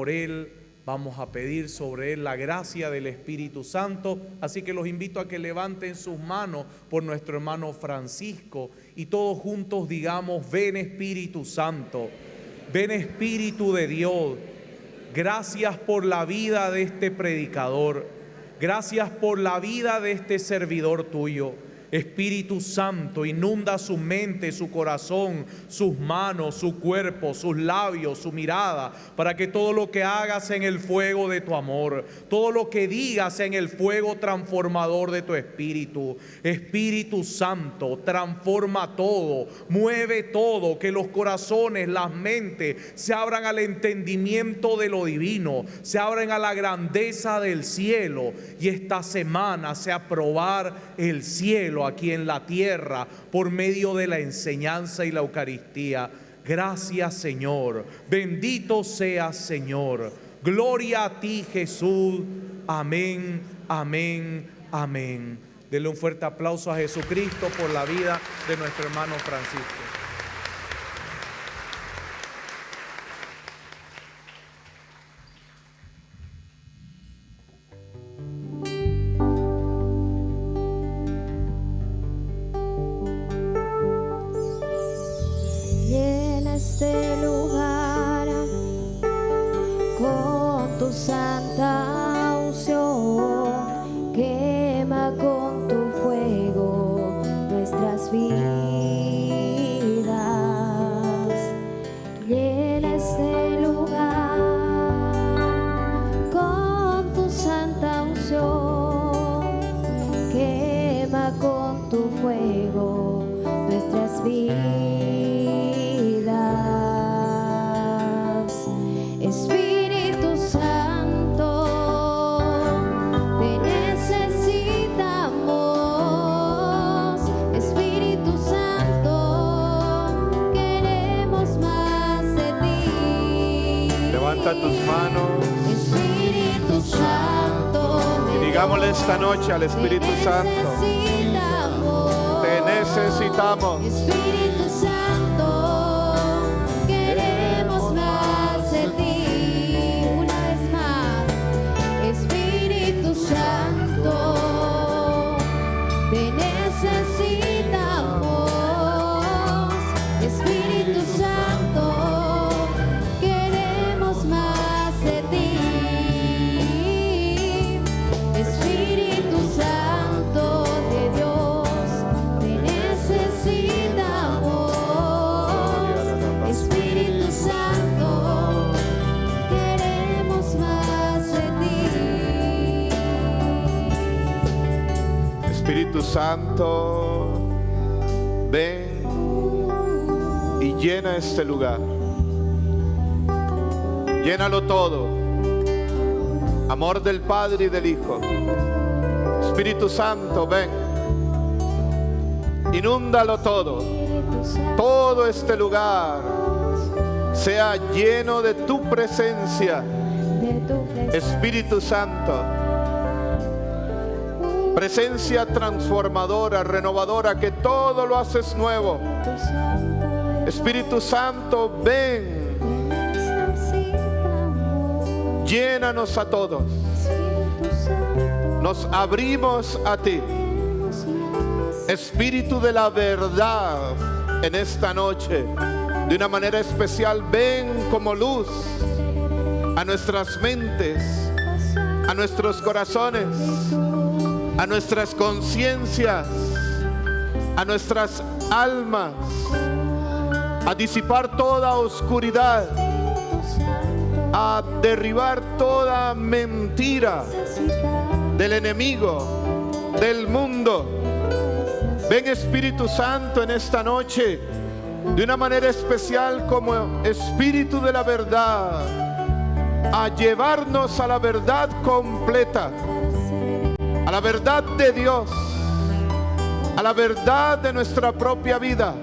por él, vamos a pedir sobre él la gracia del Espíritu Santo. Así que los invito a que levanten sus manos por nuestro hermano Francisco y todos juntos digamos: ven Espíritu Santo, ven Espíritu de Dios. Gracias por la vida de este predicador, gracias por la vida de este servidor tuyo. Espíritu Santo, inunda su mente, su corazón, sus manos, su cuerpo, sus labios, su mirada, para que todo lo que hagas en el fuego de tu amor, todo lo que digas en el fuego transformador de tu Espíritu. Espíritu Santo, transforma todo, mueve todo, que los corazones, las mentes se abran al entendimiento de lo divino, se abran a la grandeza del cielo, y esta semana sea probar el cielo aquí en la tierra por medio de la enseñanza y la Eucaristía. Gracias, Señor. Bendito seas, Señor. Gloria a ti, Jesús. Amén, amén, amén. Denle un fuerte aplauso a Jesucristo por la vida de nuestro hermano Francisco. Este lugar con tu santa unción, quema con tu fuego nuestras vidas. Llena este lugar con tu santa unción, quema con tu fuego nuestras vidas. Espíritu Santo, te necesitamos. Espíritu Santo, queremos más de ti. Levanta tus manos. Espíritu Santo, y digámosle esta noche al Espíritu Santo: te necesitamos. Espíritu Santo, queremos más de ti. Una vez más. Espíritu Santo, te necesitamos. Espíritu Santo, queremos más de ti. Espíritu Santo de Dios, te necesitamos. Espíritu Santo, queremos más de ti. Espíritu Santo, ven y llena este lugar. Llénalo todo. Amor del Padre y del Hijo. Espíritu Santo, ven. Inúndalo todo. Todo este lugar sea lleno de tu presencia. Espíritu Santo, presencia transformadora, renovadora, que todo lo haces nuevo. Espíritu Santo, ven. Llénanos a todos. Nos abrimos a ti. Espíritu de la verdad, en esta noche, de una manera especial, ven como luz a nuestras mentes, a nuestros corazones, a nuestras conciencias, a nuestras almas, a disipar toda oscuridad, a derribar toda mentira del enemigo, del mundo. Ven, Espíritu Santo, en esta noche, de una manera especial, como Espíritu de la verdad, a llevarnos a la verdad completa, a la verdad de Dios, a la verdad de nuestra propia vida.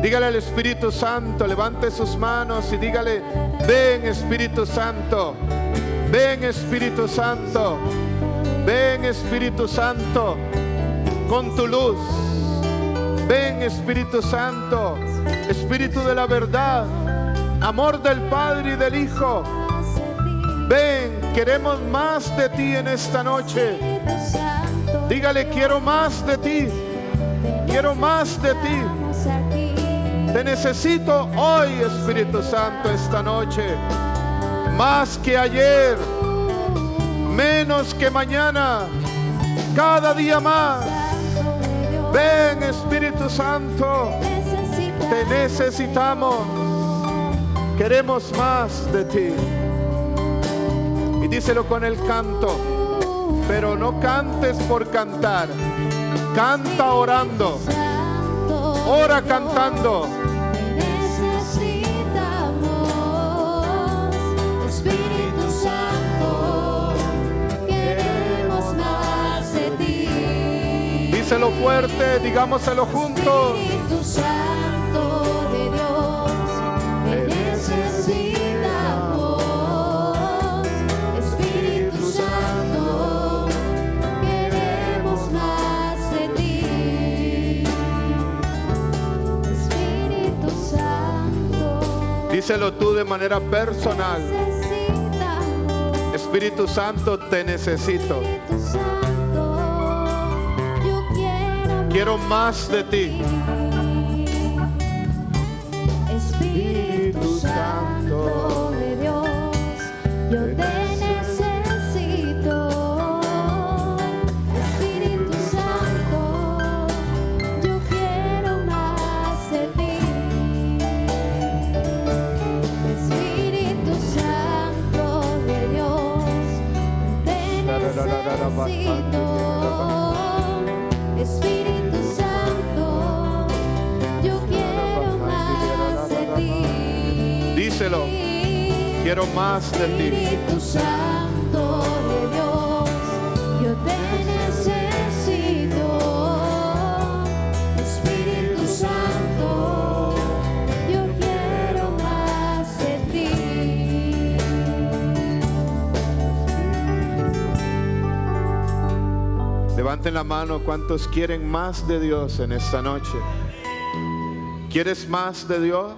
Dígale al Espíritu Santo, levante sus manos y dígale: ven, Espíritu Santo, ven, Espíritu Santo, ven, Espíritu Santo, con tu luz. Ven, Espíritu Santo, Espíritu de la verdad, amor del Padre y del Hijo. ven, queremos más de ti en esta noche. Espíritu Santo, Dígale, quiero más de ti, quiero más de ti. necesitamos aquí. Te necesito hoy, Espíritu Santo, esta noche. Más que ayer, menos que mañana, cada día más. Santo de Dios, Ven, Espíritu Santo, te necesitamos. Queremos más de ti. Y díselo con el canto, pero no cantes por cantar. Canta orando, Santo, ora cantando. necesitamos. Espíritu Santo, queremos más de ti. Díselo fuerte, digámoselo juntos. Espíritu Santo de Dios, te necesitamos. Espíritu Santo, queremos más de ti. Espíritu Santo, Díselo tú de manera personal. necesitamos. Espíritu Santo, te necesito. Espíritu Santo, yo Quiero más de ti. Espíritu Santo de Dios, yo te necesito. Espíritu Santo, yo quiero más de ti. Espíritu Santo de Dios, te necesito. Espíritu Santo, yo quiero más de ti. Díselo, quiero más de ti. Espíritu Santo de Dios, yo te necesito. Espíritu Santo, yo quiero más de ti. Levanten la mano, ¿cuántos quieren más de Dios en esta noche? ¿Quieres más de Dios?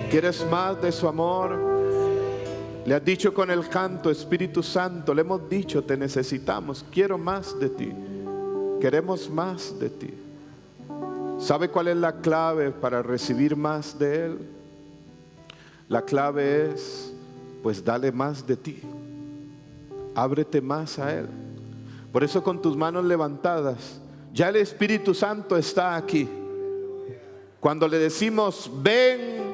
¿Quieres más de su amor? Le has dicho con el canto, Espíritu Santo, le hemos dicho, te necesitamos, quiero más de ti, queremos más de ti. ¿Sabe cuál es la clave para recibir más de Él? La clave es, pues dale más de ti, ábrete más a Él. Por eso con tus manos levantadas, ya el Espíritu Santo está aquí. Cuando le decimos ven,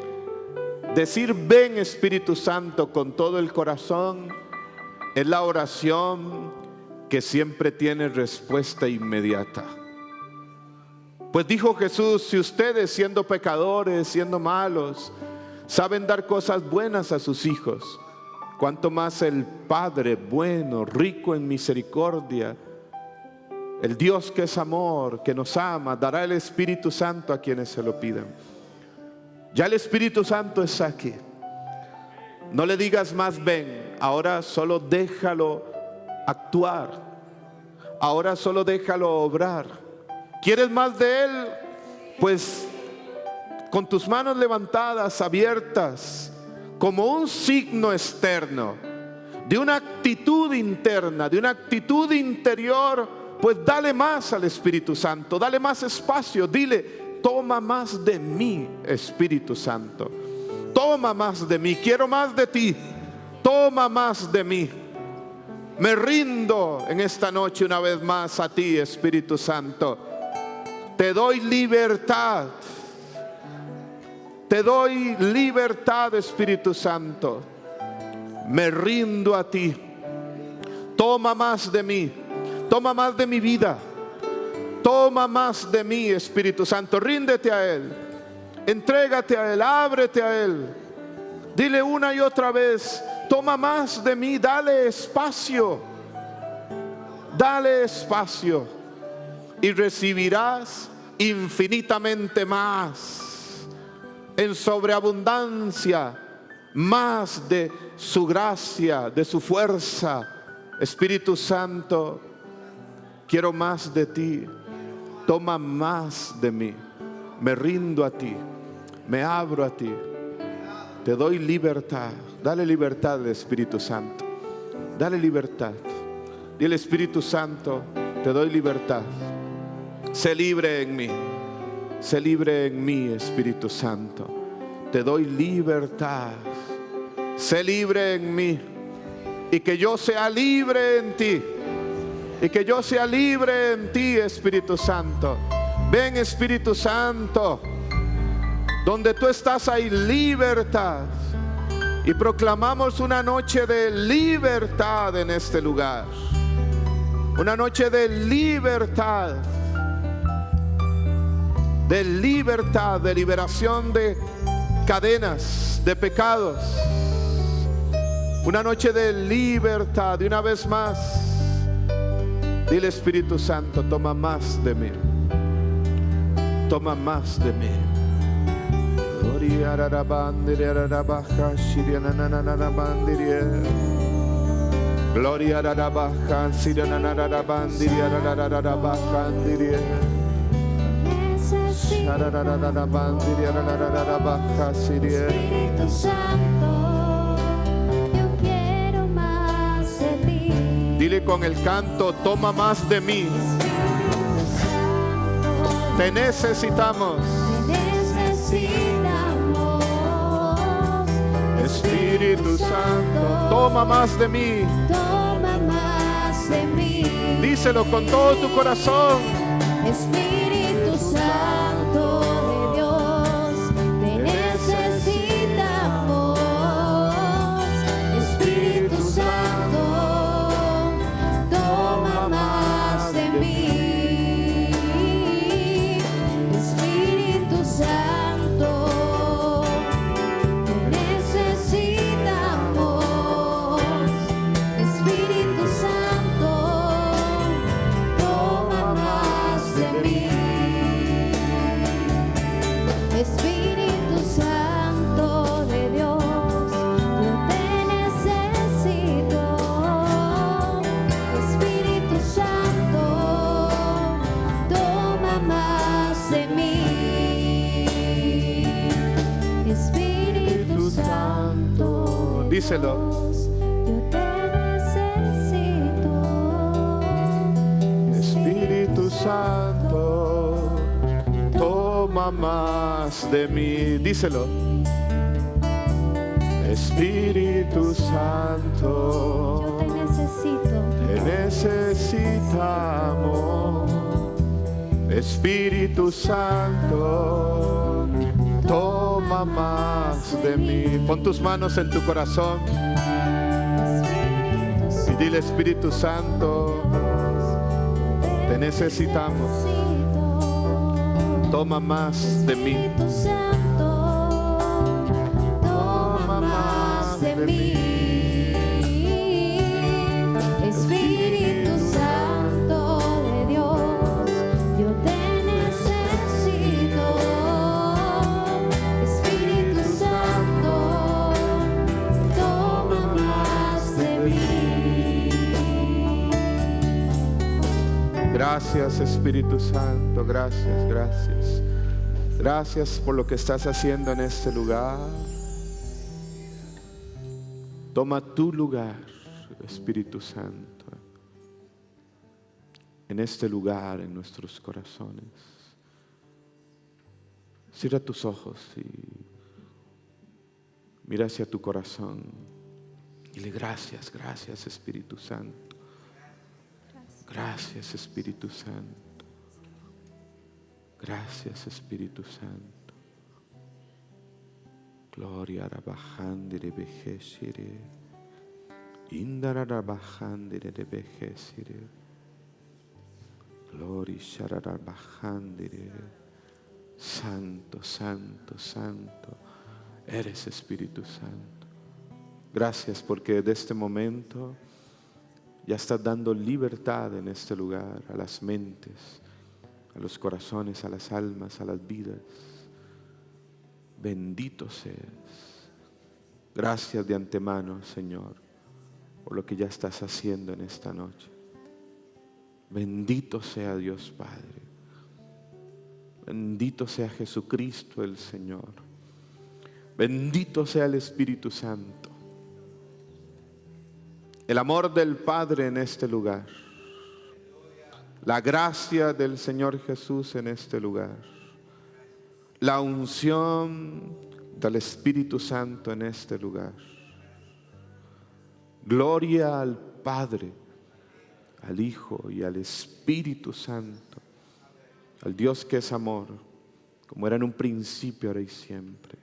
decir ven Espíritu Santo con todo el corazón, es la oración que siempre tiene respuesta inmediata. Pues dijo Jesús, si ustedes siendo pecadores, siendo malos, saben dar cosas buenas a sus hijos, cuánto más el Padre bueno, rico en misericordia, el Dios que es amor, que nos ama, dará el Espíritu Santo a quienes se lo pidan. Ya el Espíritu Santo está aquí. No le digas más ven, ahora solo déjalo actuar, ahora solo déjalo obrar. ¿Quieres más de Él? Pues con tus manos levantadas, abiertas, como un signo externo de una actitud interna, de una actitud interior, pues dale más al Espíritu Santo, dale más espacio, dile, toma más de mí, Espíritu Santo, toma más de mí, quiero más de ti, toma más de mí. Me rindo en esta noche una vez más a ti, Espíritu Santo. Te doy libertad. Te doy libertad, Espíritu Santo. Me rindo a ti. Toma más de mí. Toma más de mi vida. Toma más de mí, Espíritu Santo. Ríndete a Él. Entrégate a Él. Ábrete a Él. Dile una y otra vez, toma más de mí. Dale espacio. Dale espacio. Y recibirás infinitamente más. En sobreabundancia, más de su gracia, de su fuerza. Espíritu Santo, quiero más de ti. Toma más de mí. Me rindo a ti. Me abro a ti. Te doy libertad. Dale libertad al Espíritu Santo. Dale libertad. Dile: Espíritu Santo, te doy libertad. Sé libre en mí. Sé libre en mí, Espíritu Santo. Te doy libertad. Sé libre en mí. Y que yo sea libre en ti. Y que yo sea libre en ti, Espíritu Santo. Ven, Espíritu Santo. Donde tú estás hay libertad. Y proclamamos una noche de libertad en este lugar. Una noche de libertad. De libertad, de liberación de cadenas, de pecados. Una noche de libertad. Y una vez más, dile: Espíritu Santo, toma más de mí. Toma más de mí. Gloria a la baja, Espíritu Santo, yo quiero más de ti. dile con el canto: toma más de mí. Espíritu Santo, Te necesitamos. te necesitamos. Espíritu Santo, toma más de mí. Toma más de mí. Díselo con todo tu corazón. Espíritu Santo de Dios, te necesitamos. Espíritu Santo, toma más de mí. Espíritu Santo, te necesitamos. Espíritu Santo, toma más de mí. Espíritu Santo de Dios, yo te necesito. Espíritu Santo, toma más de mí. Espíritu Santo de Díselo. Dios, yo te necesito. Espíritu Santo, toma más de mí. Díselo. Espíritu Yo Santo, te necesito. te necesitamos. Espíritu Santo, toma más de mí. Pon tus manos en tu corazón y dile: Espíritu Santo, te necesitamos. Toma más de mí. Espíritu Santo, toma más de mí. Espíritu Santo de Dios, yo te necesito. Espíritu Santo, toma más de mí. Gracias, Espíritu Santo. Gracias, gracias. Gracias por lo que estás haciendo en este lugar. Toma tu lugar, Espíritu Santo, en este lugar, en nuestros corazones. Cierra tus ojos y mira hacia tu corazón. Dile: gracias, gracias, Espíritu Santo. Gracias, Espíritu Santo. Gracias, Espíritu Santo. Gloria a Rabahandere Bejesire. Indara Rabahandere Bejesire. Gloria a Rabahandere. Santo, santo, santo. Eres Espíritu Santo. Gracias porque de este momento ya estás dando libertad en este lugar a las mentes, a los corazones, a las almas, a las vidas. Bendito seas. Gracias de antemano, Señor, por lo que ya estás haciendo en esta noche. Bendito sea Dios Padre. Bendito sea Jesucristo el Señor. Bendito sea el Espíritu Santo. el amor del Padre en este lugar, la gracia del Señor Jesús en este lugar, la unción del Espíritu Santo en este lugar. Gloria al Padre, al Hijo y al Espíritu Santo, al Dios que es amor, como era en un principio, ahora y siempre,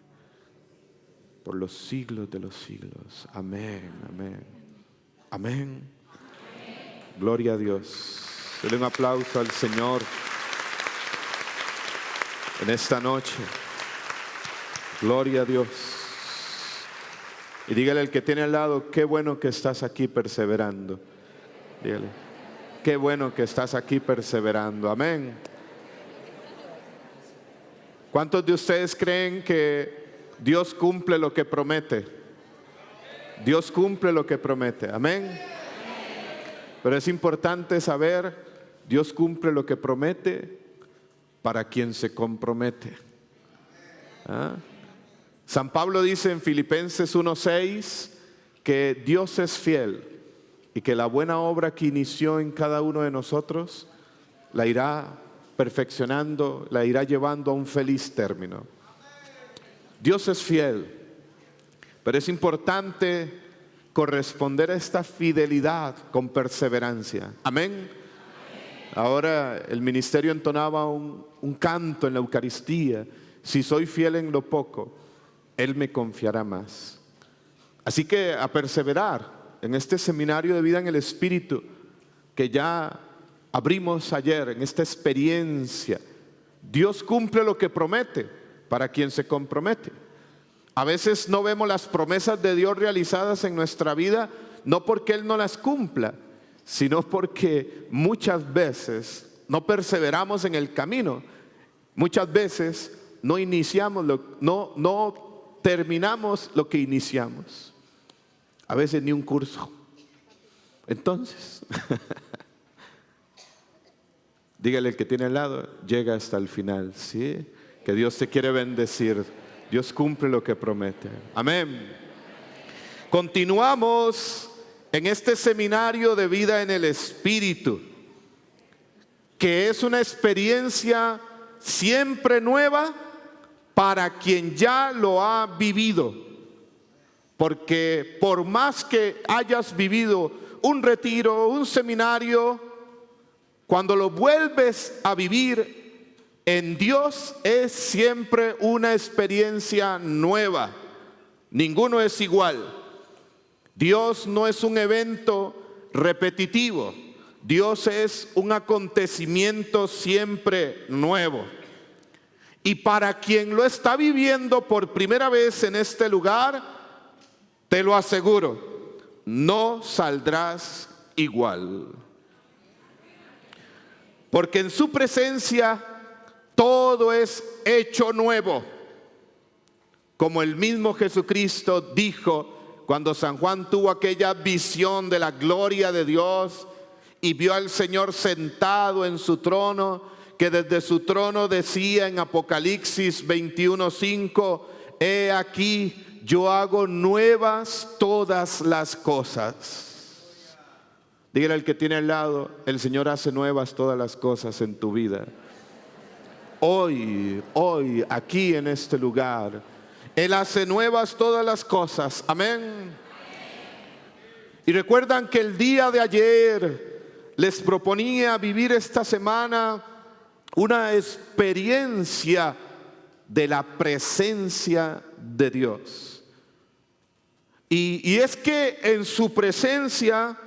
por los siglos de los siglos. Amén, amén, amén. Gloria a Dios. Denle un aplauso al Señor en esta noche. Gloria a Dios. Y dígale al que tiene al lado, qué bueno que estás aquí perseverando. Dígale, qué bueno que estás aquí perseverando. Amén. ¿Cuántos de ustedes creen que Dios cumple lo que promete? Dios cumple lo que promete. Amén. Pero es importante saber, Dios cumple lo que promete para quien se compromete. ¿Ah? San Pablo dice en Filipenses 1:6 que Dios es fiel y que la buena obra que inició en cada uno de nosotros la irá perfeccionando, la irá llevando a un feliz término. Dios es fiel, pero es importante corresponder a esta fidelidad con perseverancia. Amén. Ahora el ministerio entonaba un canto en la Eucaristía: si soy fiel en lo poco, Él me confiará más. Así que a perseverar en este seminario de vida en el Espíritu que ya abrimos ayer, en esta experiencia. Dios cumple lo que promete para quien se compromete. A veces no vemos las promesas de Dios realizadas en nuestra vida, no porque Él no las cumpla, sino porque muchas veces no perseveramos en el camino. Muchas veces no terminamos lo que iniciamos. A veces ni un curso. Entonces, dígale al que tiene al lado, llega hasta el final, ¿sí? Que Dios te quiere bendecir. Dios cumple lo que promete. Amén. Continuamos en este seminario de vida en el Espíritu, que es una experiencia siempre nueva para quien ya lo ha vivido. Porque por más que hayas vivido un retiro, un seminario, cuando lo vuelves a vivir en Dios es siempre una experiencia nueva. Ninguno es igual. Dios no es un evento repetitivo. Dios es un acontecimiento siempre nuevo. Y para quien lo está viviendo por primera vez en este lugar, te lo aseguro, no saldrás igual. Porque en su presencia todo es hecho nuevo. Como el mismo Jesucristo dijo cuando San Juan tuvo aquella visión de la gloria de Dios y vio al Señor sentado en su trono, que desde su trono decía en Apocalipsis 21:5, he aquí yo hago nuevas todas las cosas. Dígale al que tiene al lado, el Señor hace nuevas todas las cosas en tu vida. Hoy, aquí en este lugar, Él hace nuevas todas las cosas. Amén. Y recuerdan que el día de ayer les proponía vivir esta semana una experiencia de la presencia de Dios. Y es que en su presencia,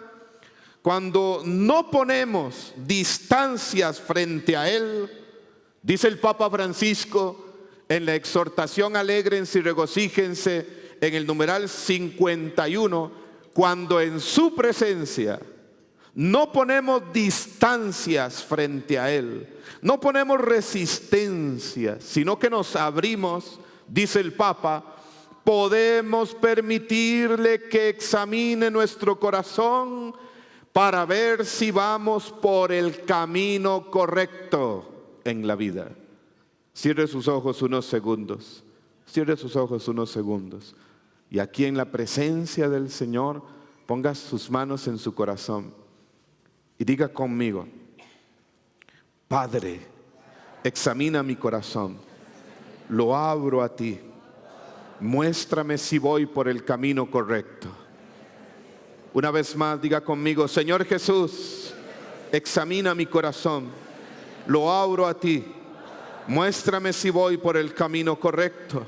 cuando no ponemos distancias frente a Él, dice el Papa Francisco en la exhortación alégrense y regocíjense en el numeral 51, cuando en su presencia no ponemos distancias frente a Él, no ponemos resistencia, sino que nos abrimos, dice el Papa, podemos permitirle que examine nuestro corazón para ver si vamos por el camino correcto en la vida. Cierre sus ojos unos segundos. Cierre sus ojos unos segundos. Y aquí en la presencia del Señor ponga sus manos en su corazón y diga conmigo: Padre, examina mi corazón, lo abro a ti, muéstrame si voy por el camino correcto. Una vez más, diga conmigo: Señor Jesús, examina mi corazón, lo abro a ti, muéstrame si voy por el camino correcto.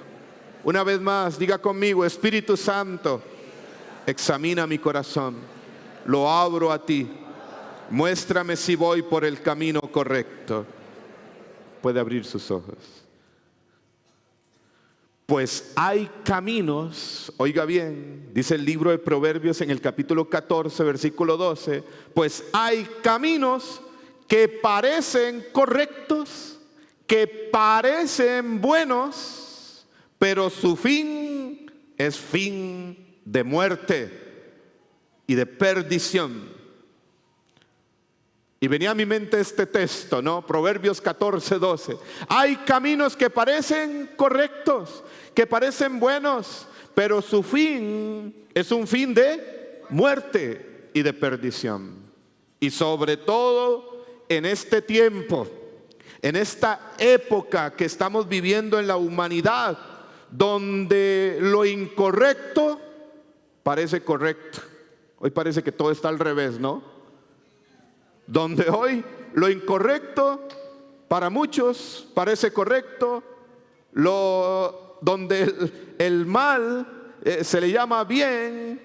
Una vez más, diga conmigo: Espíritu Santo, examina mi corazón, lo abro a ti, muéstrame si voy por el camino correcto. Puede abrir sus ojos. Pues hay caminos, oiga bien, dice el libro de Proverbios en el capítulo 14, versículo 12, pues hay caminos que parecen correctos, que parecen buenos, pero su fin es fin de muerte y de perdición. Y venía a mi mente este texto, ¿no? Proverbios 14, 12. Hay caminos que parecen correctos, que parecen buenos, pero su fin es un fin de muerte y de perdición. Y sobre todo en este tiempo, en esta época que estamos viviendo en la humanidad, donde lo incorrecto parece correcto. Hoy parece que todo está al revés, ¿no? Donde hoy lo incorrecto para muchos parece correcto, donde el mal se le llama bien,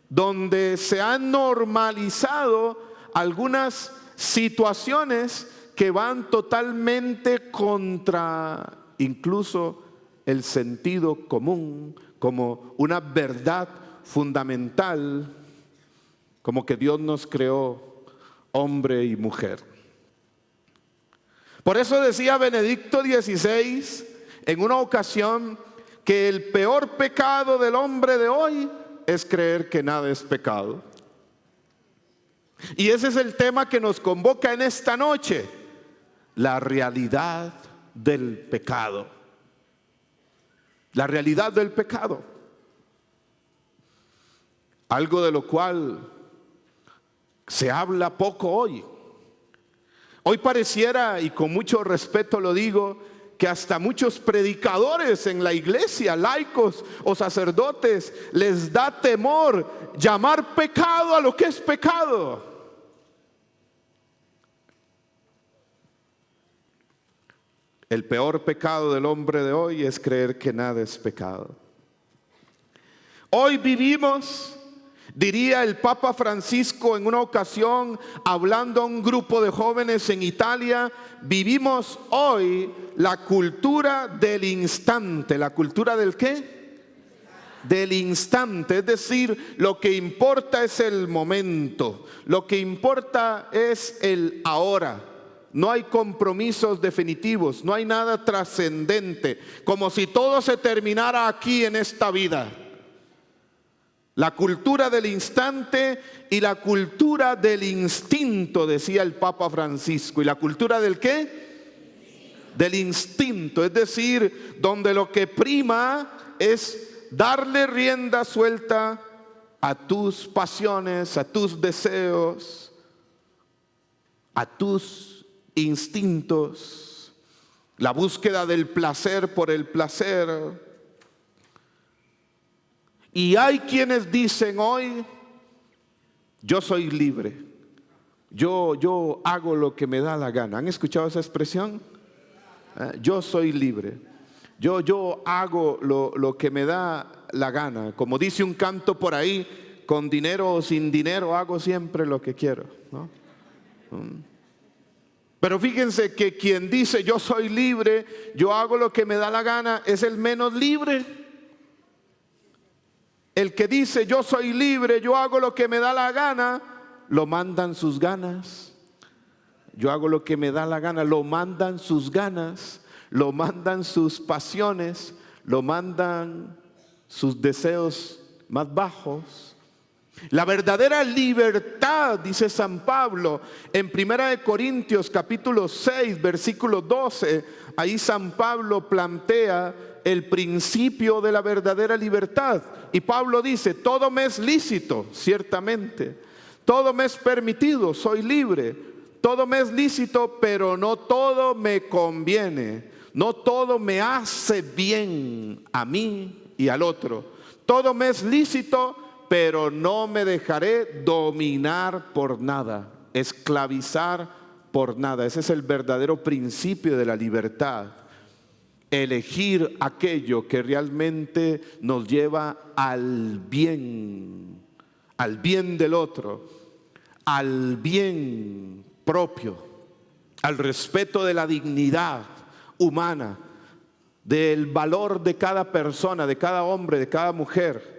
donde se han normalizado algunas situaciones que van totalmente contra incluso el sentido común, como una verdad fundamental, como que Dios nos creó hombre y mujer. Por eso decía Benedicto XVI en una ocasión que el peor pecado del hombre de hoy es creer que nada es pecado. Y ese es el tema que nos convoca en esta noche: la realidad del pecado. La realidad del pecado. Algo de lo cual se habla poco hoy. Hoy pareciera, y con mucho respeto lo digo, que hasta muchos predicadores en la iglesia, laicos o sacerdotes, les da temor llamar pecado a lo que es pecado. El peor pecado del hombre de hoy es creer que nada es pecado. Hoy vivimos, diría el Papa Francisco en una ocasión, hablando a un grupo de jóvenes en Italia, vivimos hoy la cultura del instante. ¿La cultura del qué? Del instante. Es decir, lo que importa es el momento, lo que importa es el ahora. No hay compromisos definitivos, no hay nada trascendente, como si todo se terminara aquí en esta vida. La cultura del instante y la cultura del instinto, decía el Papa Francisco. ¿Y la cultura del qué? Del instinto, es decir, donde lo que prima es darle rienda suelta a tus pasiones, a tus deseos, a tus instintos, la búsqueda del placer por el placer. Y hay quienes dicen hoy: yo soy libre, yo hago lo que me da la gana. ¿Han escuchado esa expresión? Yo soy libre, yo hago lo que me da la gana. Como dice un canto por ahí: con dinero o sin dinero hago siempre lo que quiero, ¿no? Pero fíjense que quien dice yo soy libre, yo hago lo que me da la gana, es el menos libre. El que dice yo soy libre, yo hago lo que me da la gana, lo mandan sus ganas. Yo hago lo que me da la gana, lo mandan sus ganas, lo mandan sus pasiones, lo mandan sus deseos más bajos. La verdadera libertad, dice San Pablo en 1 Corintios capítulo 6, versículo 12, ahí San Pablo plantea el principio de la verdadera libertad. Y Pablo dice, todo me es lícito, ciertamente, todo me es permitido, soy libre, todo me es lícito, pero no todo me conviene, no todo me hace bien a mí y al otro. Todo me es lícito, pero no me dejaré dominar por nada, esclavizar por nada. Ese es el verdadero principio de la libertad. Elegir aquello que realmente nos lleva al bien del otro, al bien propio, al respeto de la dignidad humana, del valor de cada persona, de cada hombre, de cada mujer.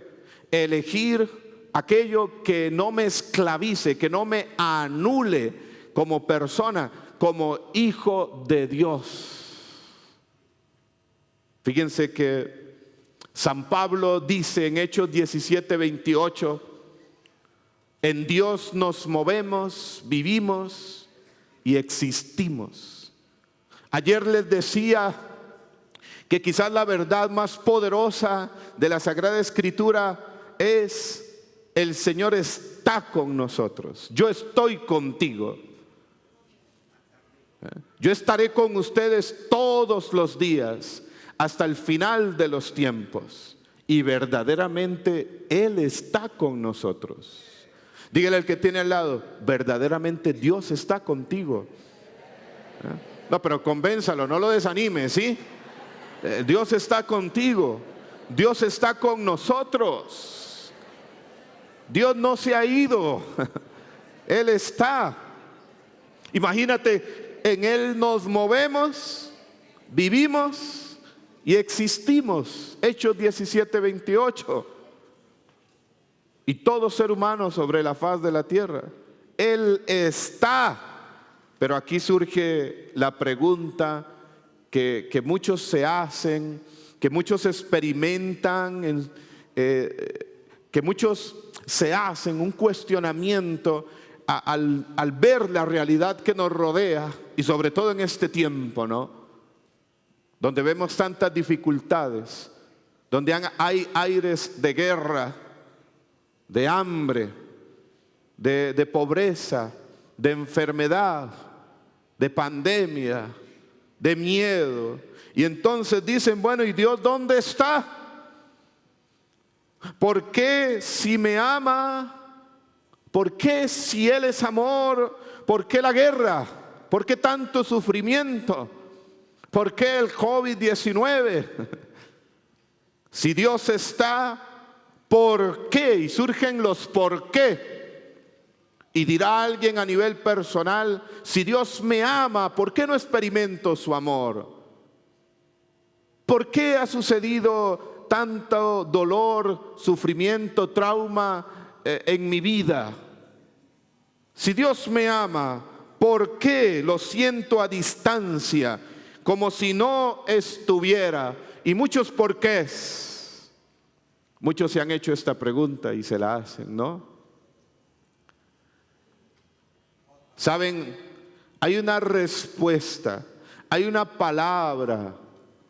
Elegir aquello que no me esclavice, que no me anule como persona, como hijo de Dios. Fíjense que San Pablo dice en Hechos 17:28, en Dios nos movemos, vivimos y existimos. Ayer les decía que quizás la verdad más poderosa de la Sagrada Escritura es: el Señor está con nosotros, yo estoy contigo, yo estaré con ustedes todos los días hasta el final de los tiempos. Y verdaderamente Él está con nosotros. Dígale al que tiene al lado, verdaderamente Dios está contigo. No, pero convénzalo, no lo desanime, ¿sí? Dios está contigo, Dios está con nosotros. Dios no se ha ido, Él está. Imagínate, en Él nos movemos, vivimos y existimos. Hechos 17:28. Y todo ser humano sobre la faz de la tierra, Él está. Pero aquí surge la pregunta que muchos se hacen, que muchos experimentan, que muchos se hacen un cuestionamiento al ver la realidad que nos rodea, y sobre todo en este tiempo, ¿no?, donde vemos tantas dificultades, donde hay aires de guerra, de hambre, de pobreza, de enfermedad, de pandemia, de miedo. Y entonces dicen, bueno, ¿y Dios dónde está? ¿Por qué si me ama? ¿Por qué si Él es amor? ¿Por qué la guerra? ¿Por qué tanto sufrimiento? ¿Por qué el COVID-19? Si Dios está, ¿por qué? Y surgen los por qué. Y dirá alguien a nivel personal, si Dios me ama, ¿por qué no experimento su amor? ¿Por qué ha sucedido tanto dolor, sufrimiento, trauma en mi vida? Si Dios me ama, ¿por qué lo siento a distancia, como si no estuviera? Y muchos porqués. Muchos se han hecho esta pregunta y se la hacen, ¿no? Saben, hay una respuesta, hay una palabra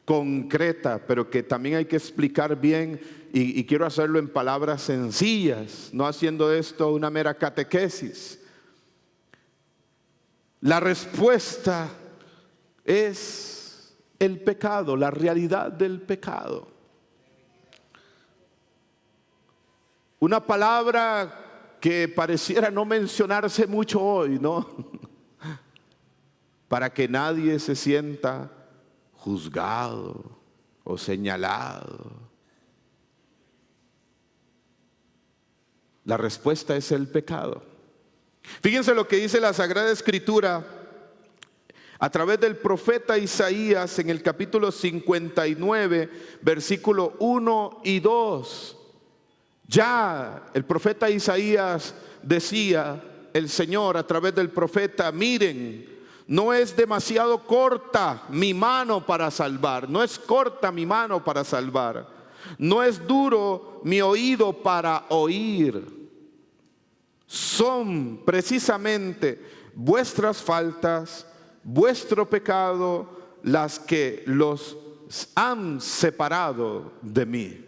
concreta, pero que también hay que explicar bien, y quiero hacerlo en palabras sencillas, no haciendo esto una mera catequesis. La respuesta es el pecado, la realidad del pecado. Una palabra que pareciera no mencionarse mucho hoy, ¿no? Para que nadie se sienta juzgado o señalado. La respuesta es el pecado. Fíjense lo que dice la Sagrada Escritura a través del profeta Isaías en el capítulo 59, versículo 1 y 2. Ya el profeta Isaías decía, el Señor a través del profeta, miren, no es demasiado corta mi mano para salvar, no es corta mi mano para salvar, no es duro mi oído para oír. son precisamente vuestras faltas, vuestro pecado, las que los han separado de mí.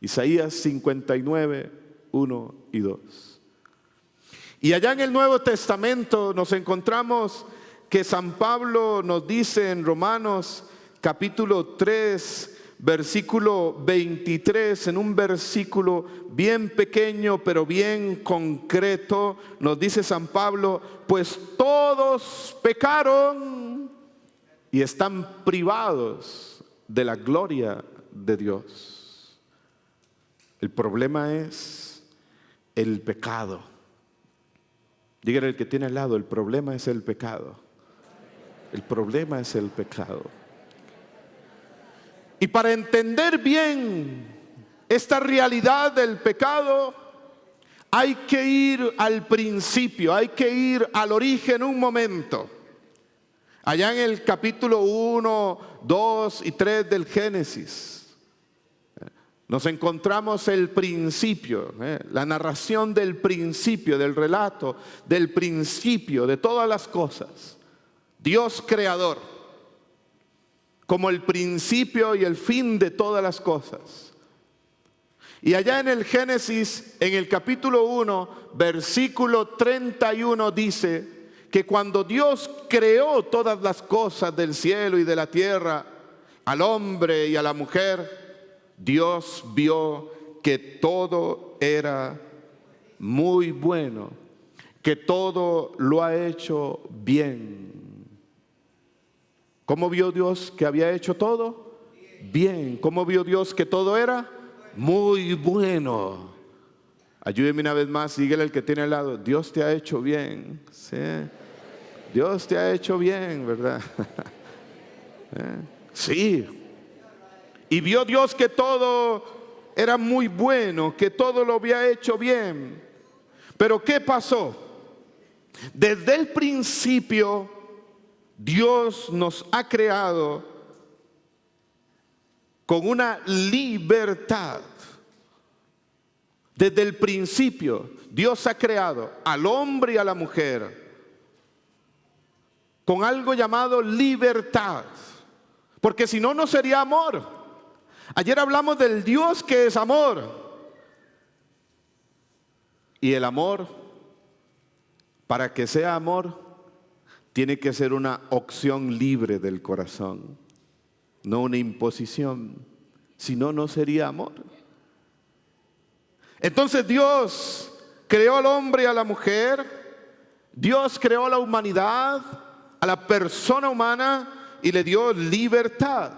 Isaías 59, 1 y 2. Y allá en el Nuevo Testamento nos encontramos que San Pablo nos dice en Romanos capítulo 3, versículo 23, en un versículo bien pequeño pero bien concreto, nos dice San Pablo: pues todos pecaron y están privados de la gloria de Dios. El problema es el pecado. Dígale al que tiene al lado: el problema es el pecado. El problema es el pecado. Y para entender bien esta realidad del pecado, hay que ir al principio, hay que ir al origen un momento. Allá en el capítulo 1, 2 y 3 del Génesis, nos encontramos el principio, la narración del principio, del relato, del principio de todas las cosas. Dios creador, como el principio y el fin de todas las cosas. Y allá en el Génesis, en el capítulo 1, versículo 31, dice que cuando Dios creó todas las cosas del cielo y de la tierra, al hombre y a la mujer, Dios vio que todo era muy bueno, que todo lo ha hecho bien. ¿Cómo vio Dios que había hecho todo? Bien. ¿Cómo vio Dios que todo era? Muy bueno. Ayúdeme una vez más, dígale al que tiene al lado: Dios te ha hecho bien. ¿Sí? Dios te ha hecho bien, ¿verdad? Sí. Y vio Dios que todo era muy bueno, que todo lo había hecho bien. Pero ¿qué pasó? Desde el principio, Dios nos ha creado con una libertad. Desde el principio, Dios ha creado al hombre y a la mujer con algo llamado libertad. Porque si no, no sería amor. Ayer hablamos del Dios que es amor. Y el amor, para que sea amor, tiene que ser una opción libre del corazón, no una imposición. Si no, no sería amor. Entonces Dios creó al hombre y a la mujer. Dios creó a la humanidad, a la persona humana, y le dio libertad.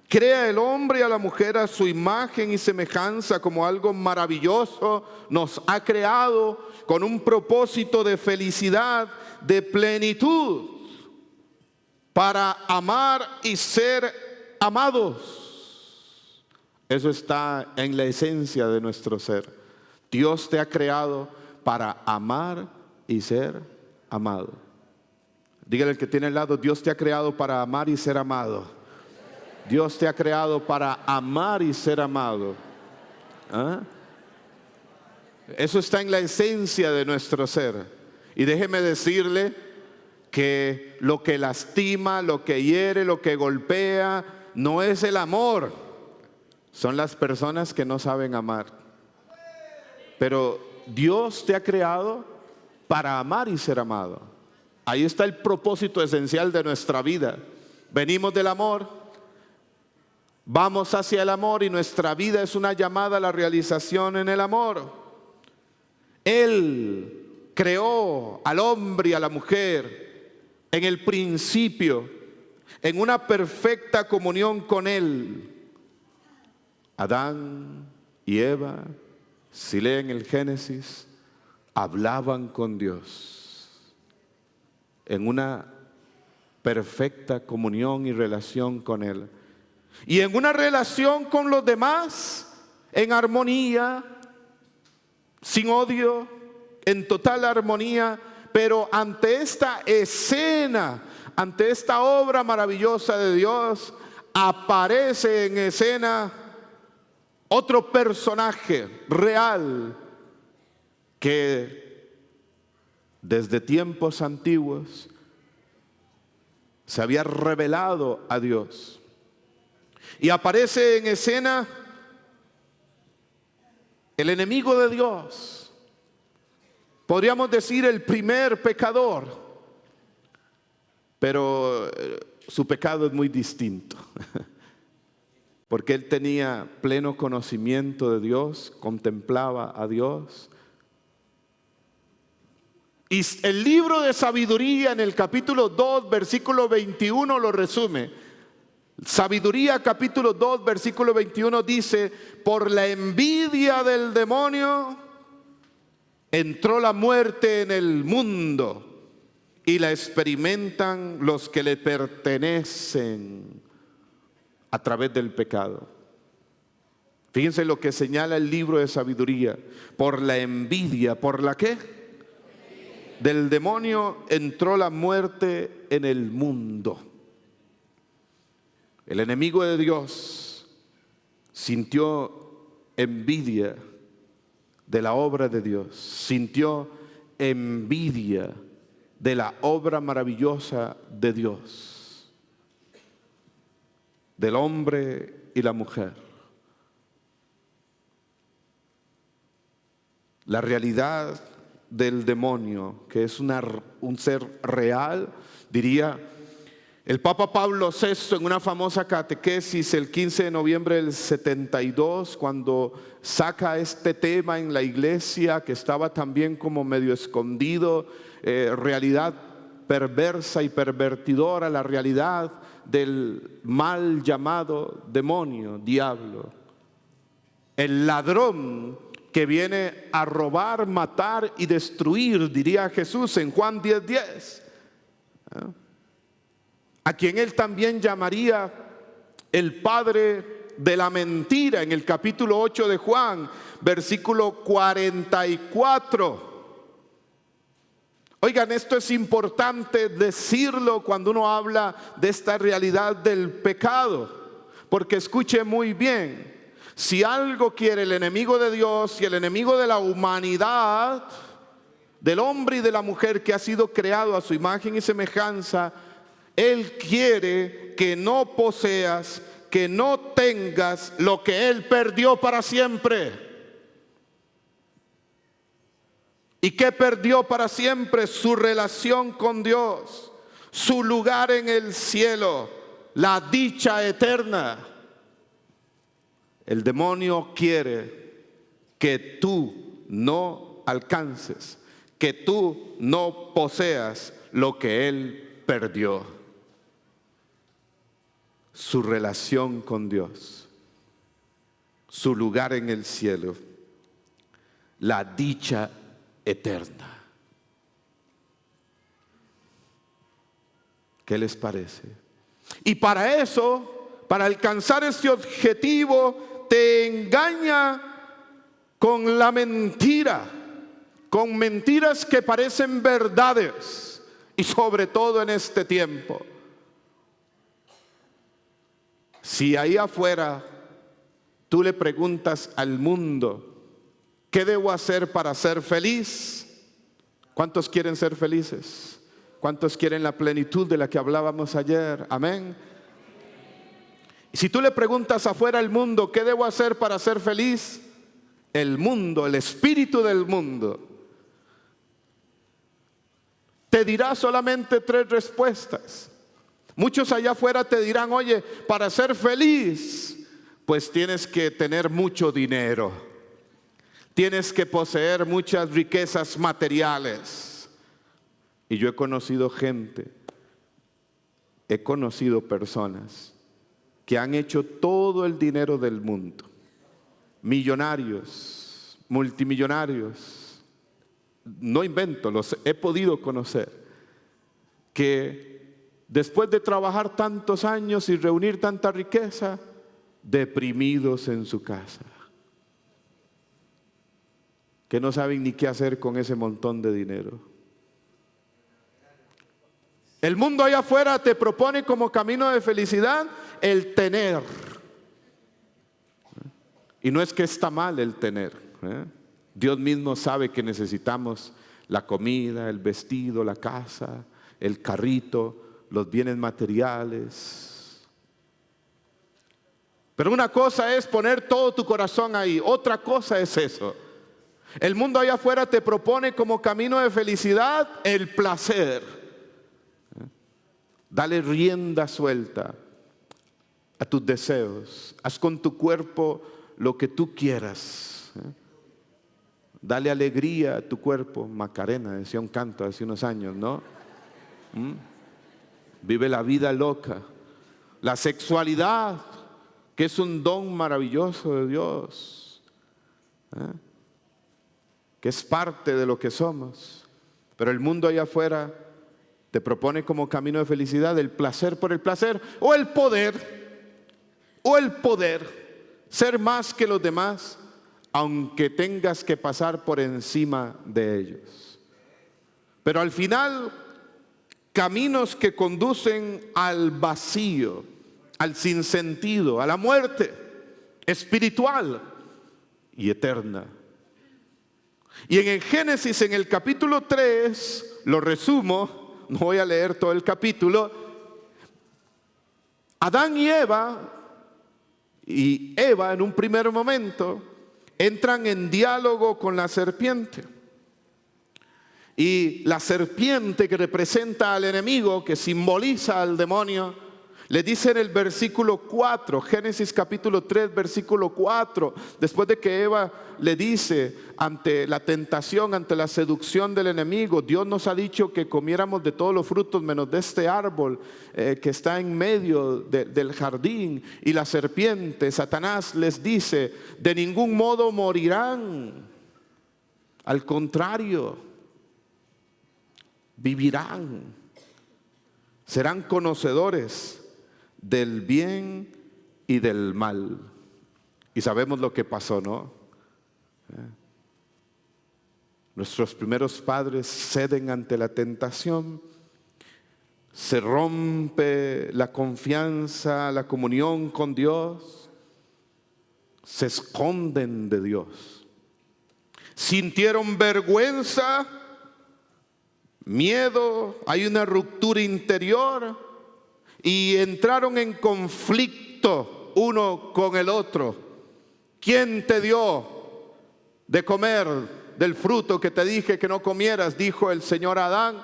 Crea el hombre y a la mujer a su imagen y semejanza como algo maravilloso. Nos ha creado con un propósito de felicidad, de plenitud, para amar y ser amados. Eso está en la esencia de nuestro ser. Dios te ha creado para amar y ser amado. Dígale al que tiene al lado: Dios te ha creado para amar y ser amado. Dios te ha creado para amar y ser amado. ¿Ah? Eso está en la esencia de nuestro ser. Y déjeme decirle que lo que lastima, lo que hiere, lo que golpea, no es el amor. Son las personas que no saben amar. Pero Dios te ha creado para amar y ser amado. Ahí está el propósito esencial de nuestra vida. Venimos del amor, vamos hacia el amor, y nuestra vida es una llamada a la realización en el amor. Él creó al hombre y a la mujer en el principio, en una perfecta comunión con Él. Adán y Eva, si leen el Génesis, hablaban con Dios en una perfecta comunión y relación con Él. Y en una relación con los demás, en armonía, sin odio, en total armonía. Pero ante esta escena, ante esta obra maravillosa de Dios, aparece en escena otro personaje real que desde tiempos antiguos, se había revelado a Dios. Y aparece en escena el enemigo de Dios. Podríamos decir el primer pecador. Pero su pecado es muy distinto. Porque él tenía pleno conocimiento de Dios, contemplaba a Dios. Y el libro de sabiduría en el capítulo 2, versículo 21 lo resume. Sabiduría capítulo 2, versículo 21 dice: por la envidia del demonio entró la muerte en el mundo y la experimentan los que le pertenecen a través del pecado. Fíjense lo que señala el libro de sabiduría. Por la envidia, ¿por la qué? Del demonio entró la muerte en el mundo. El enemigo de Dios sintió envidia de la obra de Dios, sintió envidia de la obra maravillosa de Dios, del hombre y la mujer. La realidad del demonio, que es un ser real, diría el Papa Pablo VI en una famosa catequesis el 15 de noviembre del 72, cuando saca este tema en la iglesia que estaba también como medio escondido, realidad perversa y pervertidora, la realidad del mal llamado demonio, diablo, el ladrón que viene a robar, matar y destruir, diría Jesús en Juan 10:10, a quien él también llamaría el padre de la mentira en el capítulo 8 de Juan, versículo 44. Oigan, esto es importante decirlo cuando uno habla de esta realidad del pecado, porque escuche muy bien. Si algo quiere el enemigo de Dios y el enemigo de la humanidad, del hombre y de la mujer que ha sido creado a su imagen y semejanza, él quiere que no poseas, que no tengas lo que él perdió para siempre. ¿Y qué perdió para siempre? Su relación con Dios, su lugar en el cielo, la dicha eterna. El demonio quiere que tú no alcances, que tú no poseas lo que él perdió. Su relación con Dios, su lugar en el cielo, la dicha eterna. ¿Qué les parece? Y para eso, para alcanzar este objetivo, te engaña con la mentira, con mentiras que parecen verdades, y sobre todo en este tiempo. Si ahí afuera tú le preguntas al mundo, ¿qué debo hacer para ser feliz? ¿Cuántos quieren ser felices? ¿Cuántos quieren la plenitud de la que hablábamos ayer? Amén. Si tú le preguntas afuera al mundo, ¿qué debo hacer para ser feliz? El mundo, el espíritu del mundo, te dirá solamente 3 respuestas. Muchos allá afuera te dirán: oye, para ser feliz, pues tienes que tener mucho dinero, tienes que poseer muchas riquezas materiales. Y yo he conocido gente, he conocido personas que han hecho todo el dinero del mundo, millonarios, multimillonarios, no invento, los he podido conocer, que después de trabajar tantos años y reunir tanta riqueza, deprimidos en su casa, que no saben ni qué hacer con ese montón de dinero. El mundo allá afuera te propone como camino de felicidad el tener. Y no es que está mal el tener, Dios mismo sabe que necesitamos La comida, el vestido, la casa, el carrito, los bienes materiales. Pero una cosa es poner todo tu corazón ahí, otra cosa es eso. El mundo allá afuera te propone como camino de felicidad el placer. Dale rienda suelta a tus deseos. Haz con tu cuerpo lo que tú quieras. Dale alegría a tu cuerpo. Macarena decía un canto hace unos años, ¿no? Vive la vida loca. La sexualidad, que es un don maravilloso de Dios, que es parte de lo que somos. Pero el mundo allá afuera te propone como camino de felicidad el placer por el placer, o el poder ser más que los demás, aunque tengas que pasar por encima de ellos. Pero al final, caminos que conducen al vacío, al sinsentido, a la muerte espiritual y eterna. Y en el Génesis, en el capítulo 3, lo resumo, no voy a leer todo el capítulo. Adán y Eva en un primer momento entran en diálogo con la serpiente. Y la serpiente, que representa al enemigo, que simboliza al demonio, le dice en el versículo 4, Génesis capítulo 3, versículo 4, después de que Eva le dice ante la tentación, ante la seducción del enemigo: Dios nos ha dicho que comiéramos de todos los frutos menos de este árbol que está en medio del jardín. Y la serpiente, Satanás, les dice: de ningún modo morirán, al contrario, vivirán, serán conocedores del bien y del mal. Y sabemos lo que pasó, ¿no? Nuestros primeros padres ceden ante la tentación, se rompe la confianza, la comunión con Dios, se esconden de Dios, sintieron vergüenza, miedo, hay una ruptura interior y entraron en conflicto uno con el otro. ¿Quién te dio de comer del fruto que te dije que no comieras?, dijo el Señor a Adán.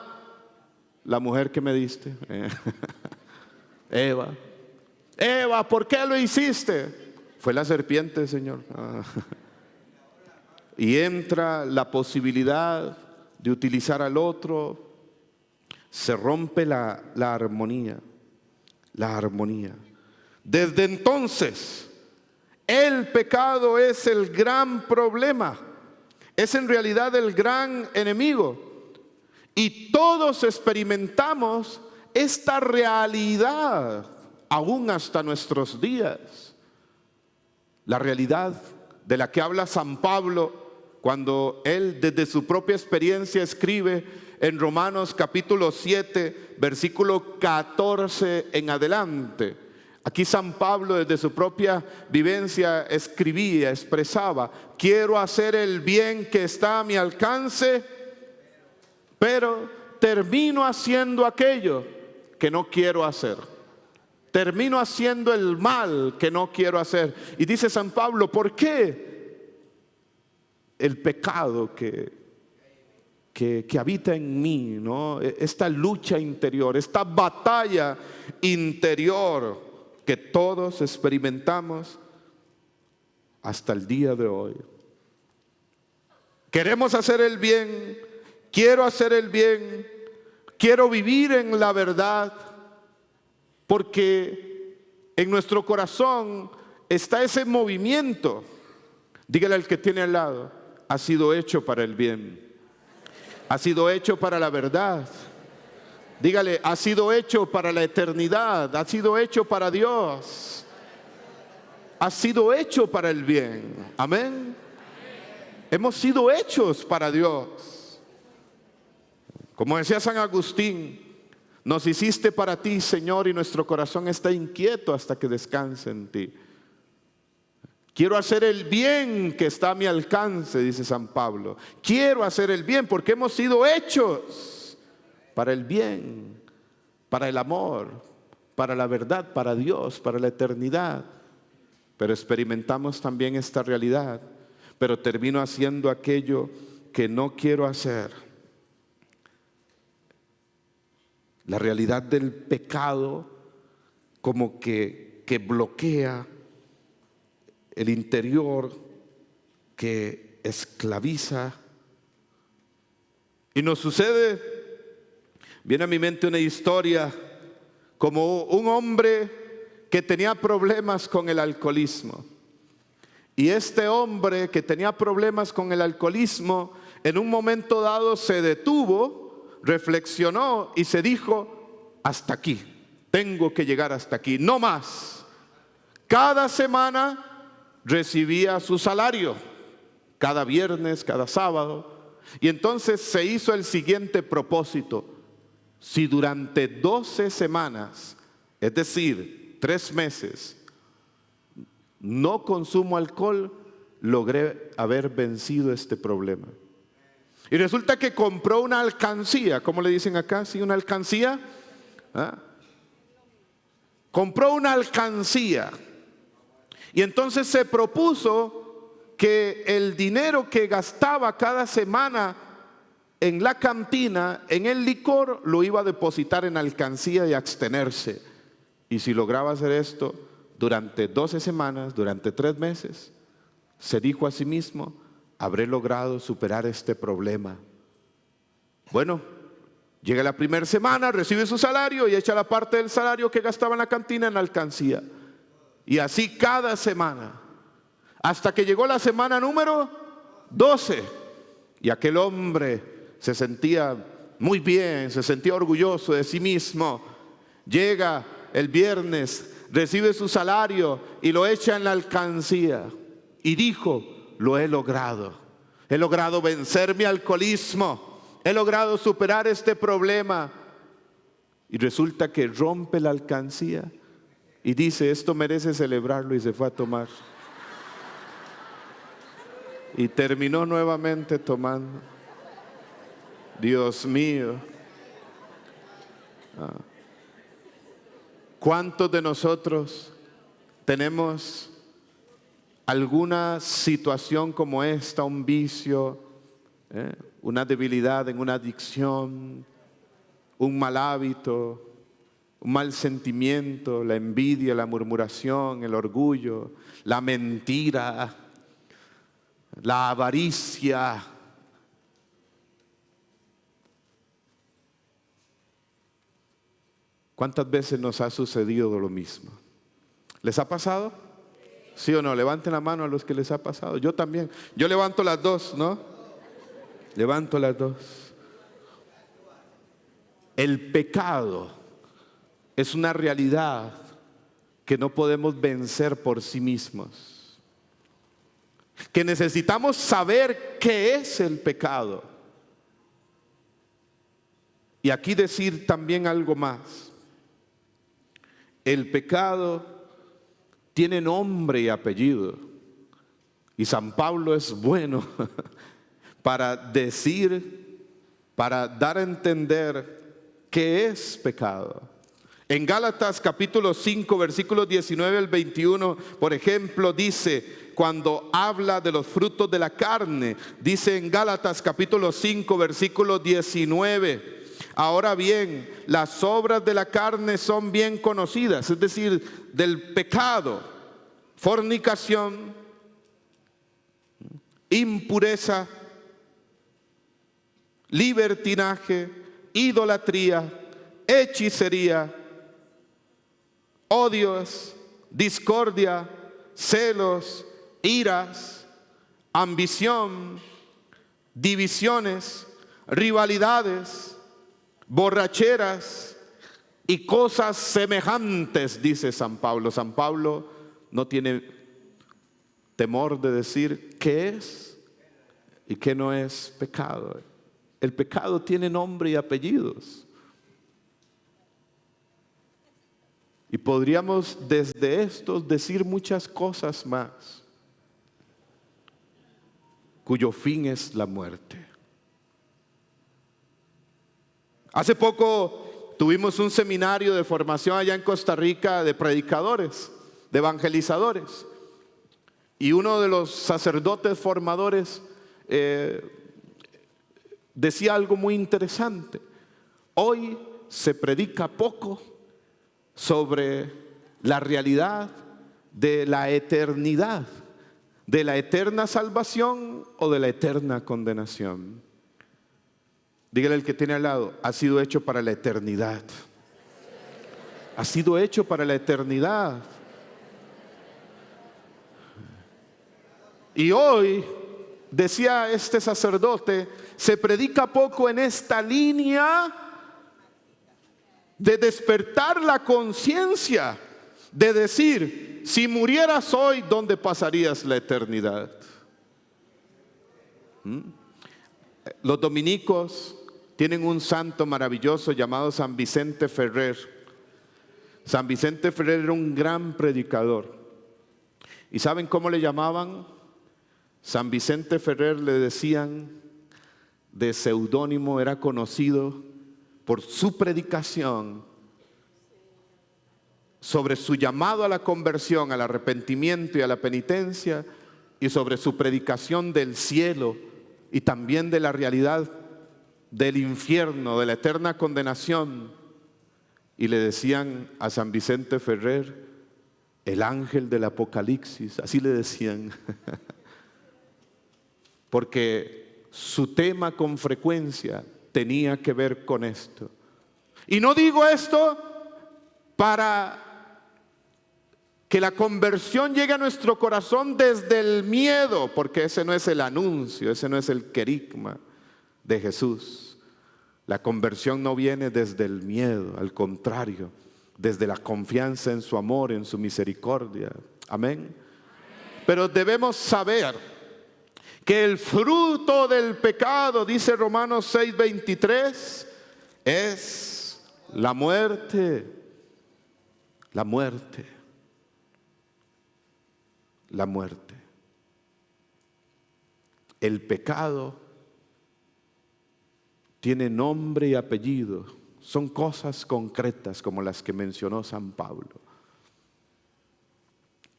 La mujer que me diste, Eva. Eva, ¿por qué lo hiciste? Fue la serpiente, Señor. Y entra la posibilidad de utilizar al otro. Se rompe la armonía. La armonía. Desde entonces, el pecado es el gran problema. Es en realidad el gran enemigo. Y todos experimentamos esta realidad aún hasta nuestros días. La realidad de la que habla San Pablo cuando él desde su propia experiencia escribe en Romanos capítulo 7, versículo 14 en adelante. Aquí San Pablo desde su propia vivencia escribía, expresaba: quiero hacer el bien que está a mi alcance, pero termino haciendo aquello que no quiero hacer. Termino haciendo el mal que no quiero hacer. Y dice San Pablo: ¿por qué el pecado que habita en mí, ¿no? Esta lucha interior, esta batalla interior que todos experimentamos hasta el día de hoy? Queremos hacer el bien, quiero hacer el bien, quiero vivir en la verdad, porque en nuestro corazón está ese movimiento. Dígale al que tiene al lado: ha sido hecho para el bien, ha sido hecho para la verdad. Dígale: ha sido hecho para la eternidad, ha sido hecho para Dios, ha sido hecho para el bien. Amén. Hemos sido hechos para Dios. Como decía San Agustín: nos hiciste para ti, Señor, y nuestro corazón está inquieto hasta que descanse en ti. Quiero hacer el bien que está a mi alcance, dice San Pablo. Quiero hacer el bien porque hemos sido hechos para el bien, para el amor, para la verdad, para Dios, para la eternidad. Pero experimentamos también esta realidad. Pero termino haciendo aquello que no quiero hacer. La realidad del pecado como que bloquea el interior, que esclaviza. Y nos sucede, viene a mi mente una historia como un hombre que tenía problemas con el alcoholismo. Y este hombre que tenía problemas con el alcoholismo, en un momento dado se detuvo, reflexionó y se dijo: hasta aquí, tengo que llegar hasta aquí, no más. Cada semana recibía su salario, cada viernes, cada sábado. Y entonces se hizo el siguiente propósito: si durante 12 semanas, es decir, 3 meses, no consumo alcohol, logré haber vencido este problema. Y resulta que compró una alcancía. ¿Cómo le dicen acá? ¿Sí, una alcancía? ¿Ah? Compró una alcancía. Y entonces se propuso que el dinero que gastaba cada semana en la cantina, en el licor, lo iba a depositar en alcancía y abstenerse. Y si lograba hacer esto durante 12 semanas, durante 3 meses, se dijo a sí mismo: habré logrado superar este problema. Bueno, llega la primera semana, recibe su salario y echa la parte del salario que gastaba en la cantina en la alcancía. Y así cada semana, hasta que llegó la semana número 12. Y aquel hombre se sentía muy bien, se sentía orgulloso de sí mismo. Llega el viernes, recibe su salario y lo echa en la alcancía. Y dijo: lo he logrado. He logrado vencer mi alcoholismo. He logrado superar este problema. Y resulta que rompe la alcancía y dice: esto merece celebrarlo, y se fue a tomar. Y terminó nuevamente tomando. Dios mío. ¿Cuántos de nosotros tenemos alguna situación como esta, un vicio, una debilidad en una adicción, un mal hábito, un mal sentimiento, la envidia, la murmuración, el orgullo, la mentira, la avaricia? ¿Cuántas veces nos ha sucedido lo mismo? ¿Les ha pasado? ¿Sí o no? Levanten la mano a los que les ha pasado. Yo también. Yo levanto las dos, ¿no? Levanto las dos. El pecado es una realidad que no podemos vencer por sí mismos. Que necesitamos saber qué es el pecado. Y aquí decir también algo más. El pecado tiene nombre y apellido. Y San Pablo es bueno para decir, para dar a entender qué es pecado. En Gálatas capítulo 5, versículos 19 al 21, por ejemplo, dice, cuando habla de los frutos de la carne, dice en Gálatas capítulo 5, versículo 19: ahora bien, las obras de la carne son bien conocidas, es decir, del pecado: fornicación, impureza, libertinaje, idolatría, hechicería, odios, discordia, celos, iras, ambición, divisiones, rivalidades, borracheras y cosas semejantes, dice San Pablo. San Pablo no tiene temor de decir qué es y qué no es pecado. El pecado tiene nombre y apellidos. Y podríamos desde estos decir muchas cosas más. cuyo fin es la muerte. Hace poco tuvimos un seminario de formación allá en Costa Rica de predicadores, de evangelizadores. Y uno de los sacerdotes formadores decía algo muy interesante. Hoy se predica poco sobre la realidad de la eternidad, de la eterna salvación o de la eterna condenación. Dígale al que tiene al lado, ha sido hecho para la eternidad. Ha sido hecho para la eternidad. Y hoy, decía este sacerdote, se predica poco en esta línea de despertar la conciencia, de decir, si murieras hoy, ¿dónde pasarías la eternidad? Los dominicos tienen un santo maravilloso llamado San Vicente Ferrer. San Vicente Ferrer era un gran predicador. ¿Y saben cómo le llamaban? San Vicente Ferrer le decían, de seudónimo, era conocido por su predicación sobre su llamado a la conversión, al arrepentimiento y a la penitencia, y sobre su predicación del cielo y también de la realidad del infierno, de la eterna condenación. Y le decían a San Vicente Ferrer, el ángel del Apocalipsis, así le decían. Porque su tema con frecuencia tenía que ver con esto. Y no digo esto para que la conversión llegue a nuestro corazón desde el miedo, porque ese no es el anuncio, ese no es el querigma de Jesús. La conversión no viene desde el miedo, al contrario, desde la confianza en su amor, en su misericordia. Amén. Pero debemos saber que el fruto del pecado, dice Romanos 6:23, es la muerte. La muerte. La muerte. El pecado tiene nombre y apellido. Son cosas concretas como las que mencionó San Pablo.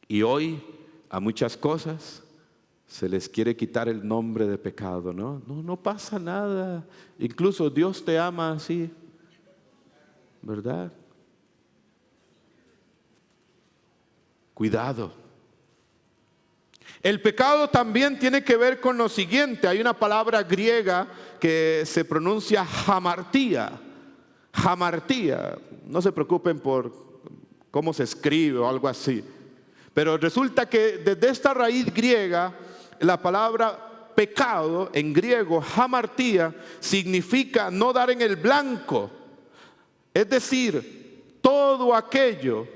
Y hoy a muchas cosas se les quiere quitar el nombre de pecado, ¿no? No pasa nada. Incluso Dios te ama así, ¿verdad? Cuidado. El pecado también tiene que ver con lo siguiente. Hay una palabra griega que se pronuncia hamartía. Hamartía. No se preocupen por cómo se escribe o algo así. Pero resulta que desde esta raíz griega, la palabra pecado en griego, hamartía, significa no dar en el blanco. Es decir, todo aquello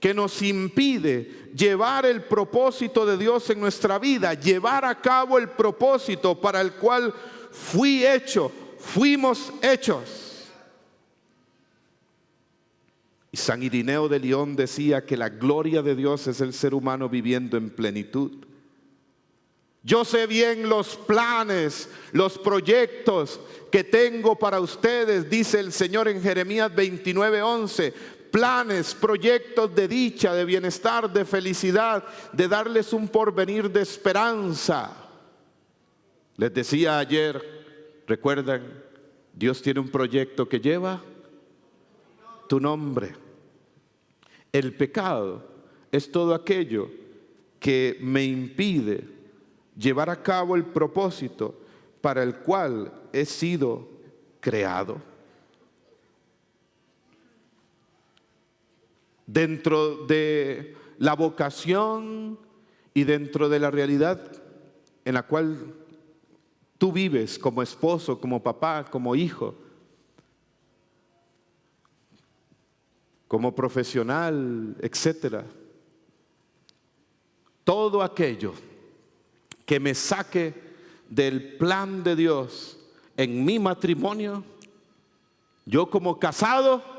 que nos impide llevar el propósito de Dios en nuestra vida, llevar a cabo el propósito para el cual fuimos hechos. Y San Irineo de León decía que la gloria de Dios es el ser humano viviendo en plenitud. Yo sé bien los planes, los proyectos que tengo para ustedes, dice el Señor en Jeremías 29:11. Planes, proyectos de dicha, de bienestar, de felicidad, de darles un porvenir de esperanza. Les decía ayer, ¿recuerdan? Dios tiene un proyecto que lleva tu nombre. El pecado es todo aquello que me impide llevar a cabo el propósito para el cual he sido creado. Dentro de la vocación y dentro de la realidad en la cual tú vives como esposo, como papá, como hijo, como profesional, etcétera. Todo aquello que me saque del plan de Dios en mi matrimonio, yo como casado,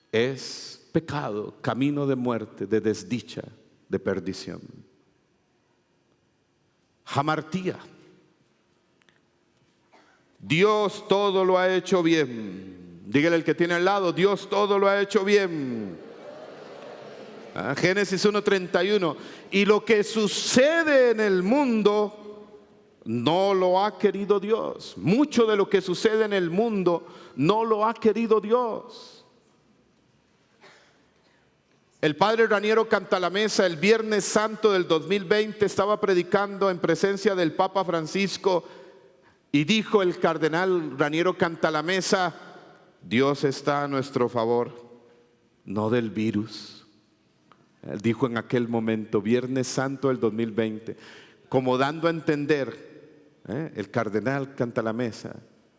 es pecado, camino de muerte, de desdicha, de perdición. Hamartía. Dios todo lo ha hecho bien. Dígale al que tiene al lado, Dios todo lo ha hecho bien. Génesis 1:31. Y lo que sucede en el mundo no lo ha querido Dios. Mucho de lo que sucede en el mundo no lo ha querido Dios. El padre Raniero Cantalamessa el Viernes Santo del 2020 estaba predicando en presencia del Papa Francisco y dijo el cardenal Raniero Cantalamessa: Dios está a nuestro favor, no del virus. Él dijo en aquel momento, Viernes Santo del 2020, como dando a entender, el cardenal Cantalamessa,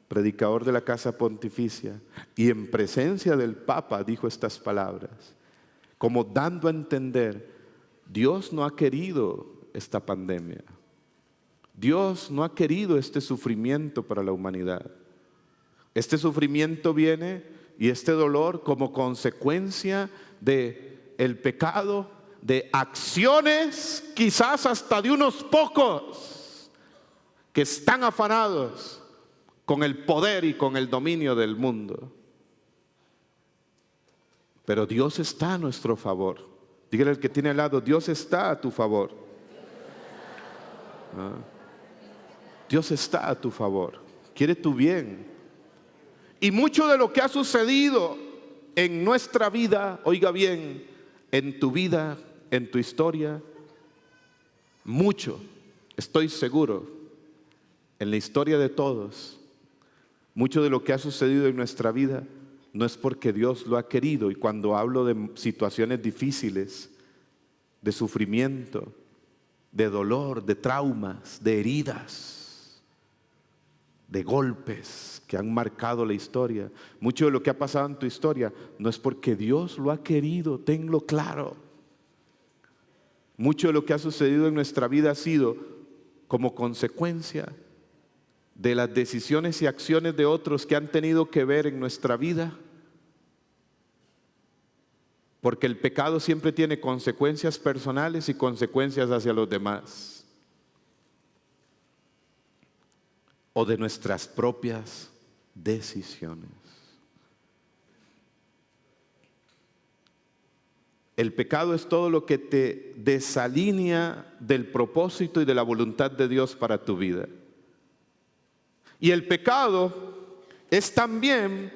predicador de la Casa Pontificia, y en presencia del Papa dijo estas palabras, como dando a entender, Dios no ha querido esta pandemia. Dios no ha querido este sufrimiento para la humanidad. Este sufrimiento viene y este dolor como consecuencia de el pecado, de acciones quizás hasta de unos pocos que están afanados con el poder y con el dominio del mundo. Pero Dios está a nuestro favor. Dígale al que tiene al lado, Dios está a tu favor. Dios está a tu favor, quiere tu bien. Y mucho de lo que ha sucedido en nuestra vida, oiga bien, en tu vida, en tu historia, mucho, estoy seguro, en la historia de todos, mucho de lo que ha sucedido en nuestra vida no es porque Dios lo ha querido. Y cuando hablo de situaciones difíciles, de sufrimiento, de dolor, de traumas, de heridas, de golpes que han marcado la historia, mucho de lo que ha pasado en tu historia no es porque Dios lo ha querido, tenlo claro. Mucho de lo que ha sucedido en nuestra vida ha sido como consecuencia de las decisiones y acciones de otros que han tenido que ver en nuestra vida. Porque el pecado siempre tiene consecuencias personales y consecuencias hacia los demás. O de nuestras propias decisiones. El pecado es todo lo que te desalinea del propósito y de la voluntad de Dios para tu vida. Y el pecado es también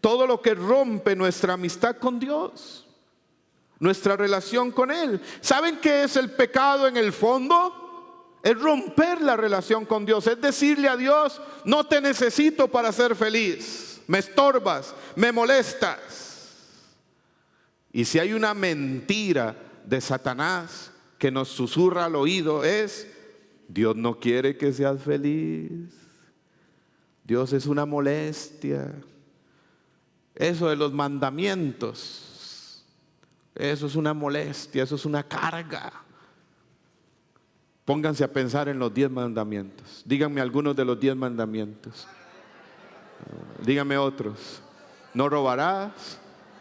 todo lo que rompe nuestra amistad con Dios, nuestra relación con Él. ¿Saben qué es el pecado en el fondo? Es romper la relación con Dios, es decirle a Dios, no te necesito para ser feliz, me estorbas, me molestas. Y si hay una mentira de Satanás que nos susurra al oído es, Dios no quiere que seas feliz. Dios es una molestia. Eso de los mandamientos, eso es una molestia, eso es una carga. Pónganse a pensar en los 10 mandamientos. Díganme algunos de los 10 mandamientos. Díganme otros. No robarás,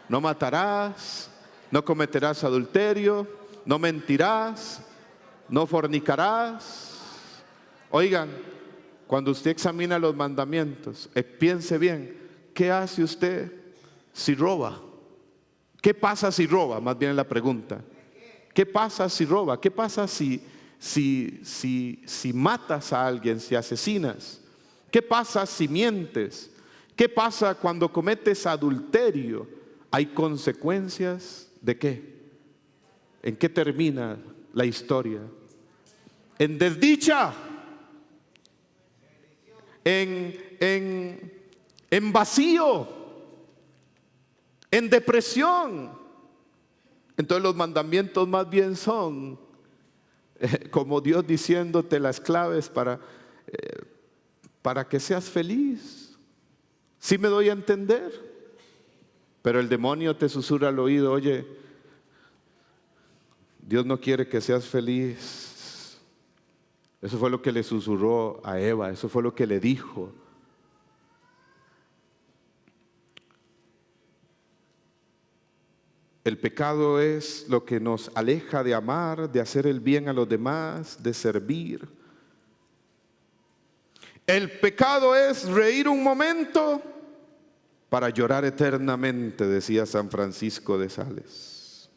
no matarás, no cometerás adulterio, no mentirás, no fornicarás. Oigan, cuando usted examina los mandamientos, piense bien, ¿qué hace usted si roba? ¿Qué pasa si roba? Más bien es la pregunta. ¿Qué pasa si roba? ¿Qué pasa si matas a alguien, si asesinas? ¿Qué pasa si mientes? ¿Qué pasa cuando cometes adulterio? ¿Hay consecuencias de qué? ¿En qué termina la historia? En desdicha, en vacío, en depresión. Entonces los mandamientos más bien son como Dios diciéndote las claves para que seas feliz. ¿Sí me doy a entender? Pero el demonio te susurra al oído, oye, Dios no quiere que seas feliz. Eso fue lo que le susurró a Eva, eso fue lo que le dijo. El pecado es lo que nos aleja de amar, de hacer el bien a los demás, de servir, El pecado es reír un momento para llorar eternamente, decía San Francisco de Sales.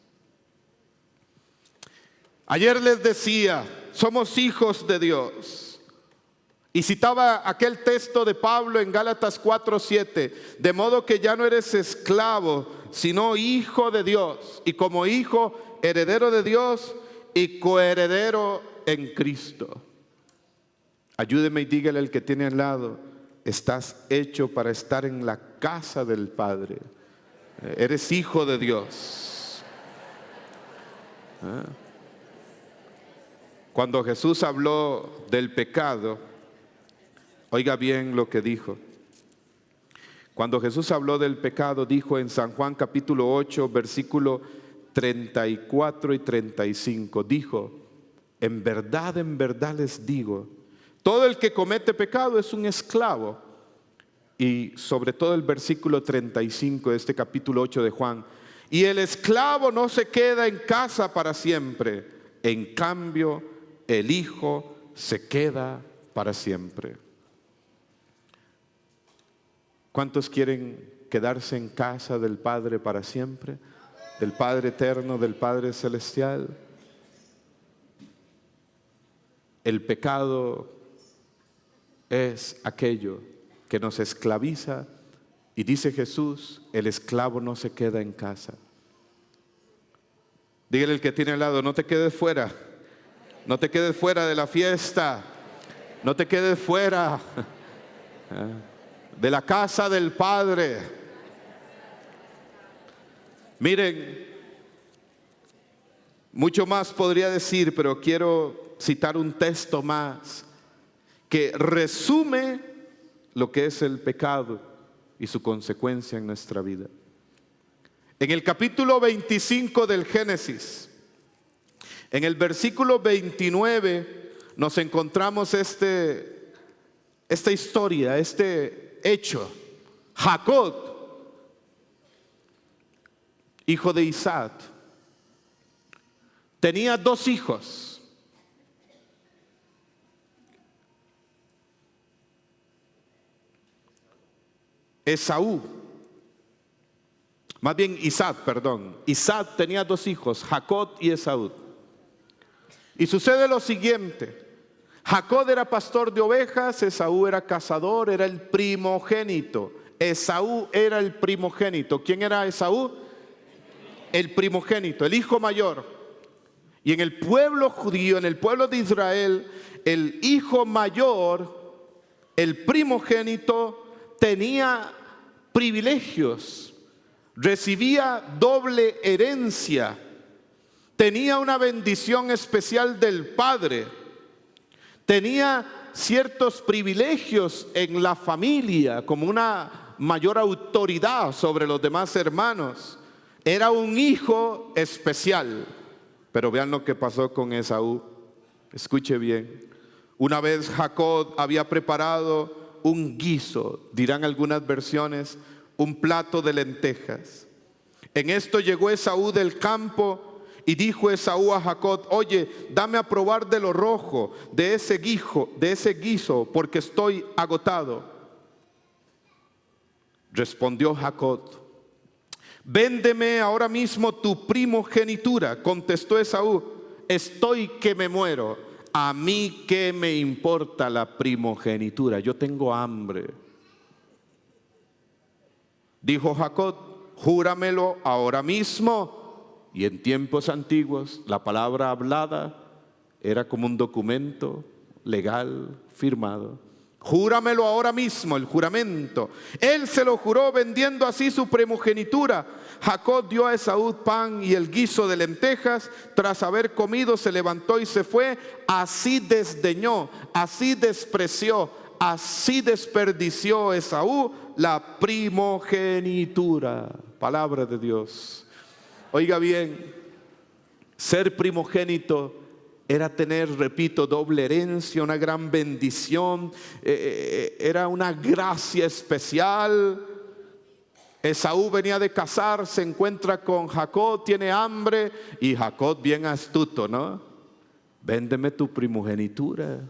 Ayer les decía, somos hijos de Dios. Y citaba aquel texto de Pablo en Gálatas 4:7, de modo que ya no eres esclavo, sino hijo de Dios. Y como hijo, heredero de Dios y coheredero en Cristo. Ayúdeme y dígale al que tiene al lado, estás hecho para estar en la casa del Padre. Eres hijo de Dios. Cuando Jesús habló del pecado, oiga bien lo que dijo. Cuando Jesús habló del pecado, dijo en San Juan capítulo 8, versículo 34 y 35, dijo, en verdad les digo, todo el que comete pecado es un esclavo. Y sobre todo el versículo 35 de este capítulo 8 de Juan, y el esclavo no se queda en casa para siempre, en cambio el hijo se queda para siempre. ¿Cuántos quieren quedarse en casa del Padre para siempre? Del Padre eterno, del Padre celestial. El pecado es aquello que nos esclaviza y dice Jesús, el esclavo no se queda en casa. Dígale al que tiene al lado, no te quedes fuera, no te quedes fuera de la fiesta, no te quedes fuera de la casa del Padre. Miren, mucho más podría decir, pero quiero citar un texto más que resume lo que es el pecado y su consecuencia en nuestra vida. En el capítulo 25 del Génesis, en el versículo 29, nos encontramos esta historia, este hecho. Jacob, hijo de Isaac, tenía 2 hijos. Isaac tenía 2 hijos, Jacob y Esaú. Y sucede lo siguiente: Jacob era pastor de ovejas, Esaú era cazador, era el primogénito. Esaú era el primogénito. ¿Quién era Esaú? El primogénito, el hijo mayor. Y en el pueblo judío, en el pueblo de Israel, el hijo mayor, el primogénito, tenía privilegios, recibía doble herencia, tenía una bendición especial del Padre, tenía ciertos privilegios en la familia, como una mayor autoridad sobre los demás hermanos. Era un hijo especial. Pero vean lo que pasó con Esaú. Escuche bien. Una vez Jacob había preparado un guiso, dirán algunas versiones, un plato de lentejas. En esto llegó Esaú del campo y dijo Esaú a Jacob, oye, dame a probar de lo rojo, de ese guiso, porque estoy agotado. Respondió Jacob, véndeme ahora mismo tu primogenitura. Contestó Esaú, estoy que me muero. A mí qué me importa la primogenitura, yo tengo hambre. Dijo Jacob, júramelo ahora mismo. Y en tiempos antiguos la palabra hablada era como un documento legal firmado. Júramelo ahora mismo, el juramento. Él se lo juró vendiendo así su primogenitura. Jacob dio a Esaú pan y el guiso de lentejas. Tras haber comido se levantó y se fue. Así desdeñó, así despreció, así desperdició Esaú la primogenitura. Palabra de Dios. Oiga bien, ser primogénito era tener, repito, doble herencia, una gran bendición, era una gracia especial. Esaú venía de cazar, se encuentra con Jacob, tiene hambre, y Jacob bien astuto, ¿no? Véndeme tu primogenitura.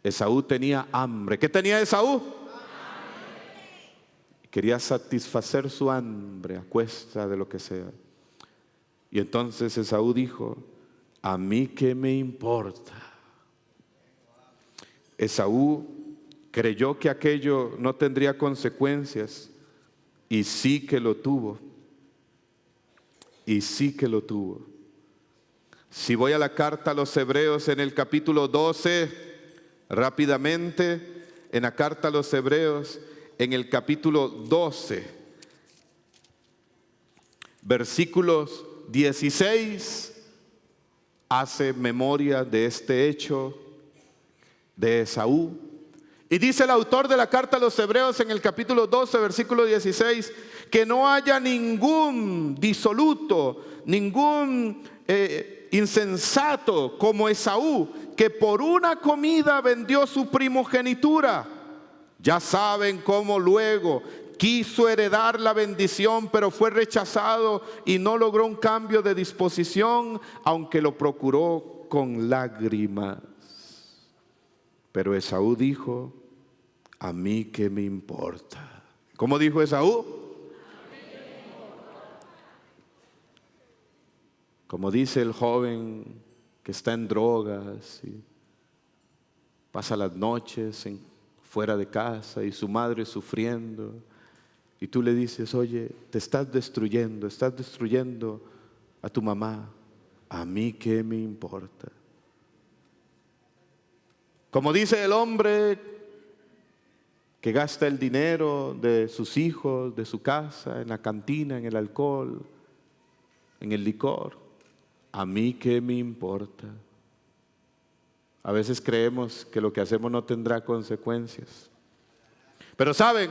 Esaú tenía hambre. ¿Qué tenía Esaú? Quería satisfacer su hambre a cuesta de lo que sea. Y entonces Esaú dijo: ¿a mí qué me importa? Esaú creyó que aquello no tendría consecuencias, y sí que lo tuvo. Y sí que lo tuvo. Si voy a la carta a los Hebreos en el capítulo 12, rápidamente, en la carta a los Hebreos, en el capítulo 12, versículos 16, hace memoria de este hecho de Esaú. Y dice el autor de la carta a los Hebreos en el capítulo 12, versículo 16, que no haya ningún disoluto, ningún insensato como Esaú, que por una comida vendió su primogenitura. Ya saben cómo luego quiso heredar la bendición, pero fue rechazado y no logró un cambio de disposición, aunque lo procuró con lágrimas. Pero Esaú dijo: ¿a mí qué me importa? ¿Cómo dijo Esaú? Como dice el joven que está en drogas y pasa las noches fuera de casa y su madre sufriendo, y tú le dices: oye, te estás destruyendo a tu mamá. ¿A mí qué me importa? Como dice el hombre que gasta el dinero de sus hijos, de su casa, en la cantina, en el alcohol, en el licor. ¿A mí qué me importa? A veces creemos que lo que hacemos no tendrá consecuencias. Pero saben,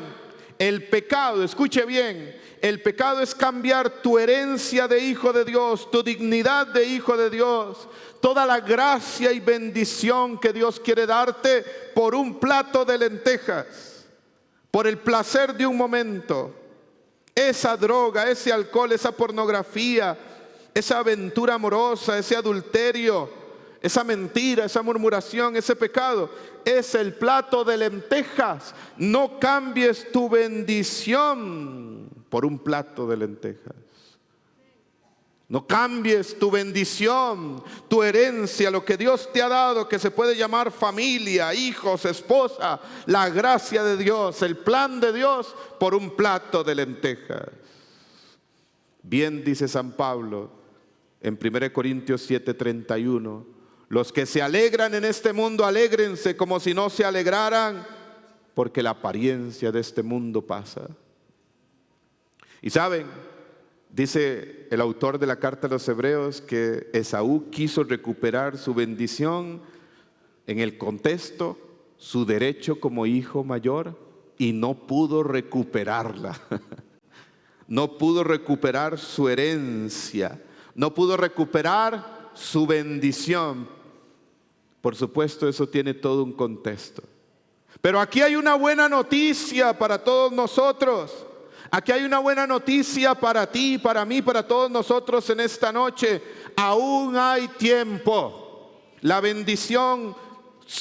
el pecado, escuche bien, el pecado es cambiar tu herencia de hijo de Dios, tu dignidad de hijo de Dios, toda la gracia y bendición que Dios quiere darte por un plato de lentejas, por el placer de un momento. Esa droga, ese alcohol, esa pornografía, esa aventura amorosa, ese adulterio, esa mentira, esa murmuración, ese pecado, es el plato de lentejas. No cambies tu bendición por un plato de lentejas. No cambies tu bendición, tu herencia, lo que Dios te ha dado, que se puede llamar familia, hijos, esposa, la gracia de Dios, el plan de Dios, por un plato de lentejas. Bien dice San Pablo en 1 Corintios 7:31, los que se alegran en este mundo, alégrense como si no se alegraran, porque la apariencia de este mundo pasa. Y saben, dice el autor de la carta a los Hebreos que Esaú quiso recuperar su bendición, en el contexto, su derecho como hijo mayor, y no pudo recuperarla. No pudo recuperar su herencia, no pudo recuperar su bendición. Por supuesto, eso tiene todo un contexto. Pero aquí hay una buena noticia para todos nosotros. Aquí hay una buena noticia para ti, para mí, para todos nosotros en esta noche. Aún hay tiempo. La bendición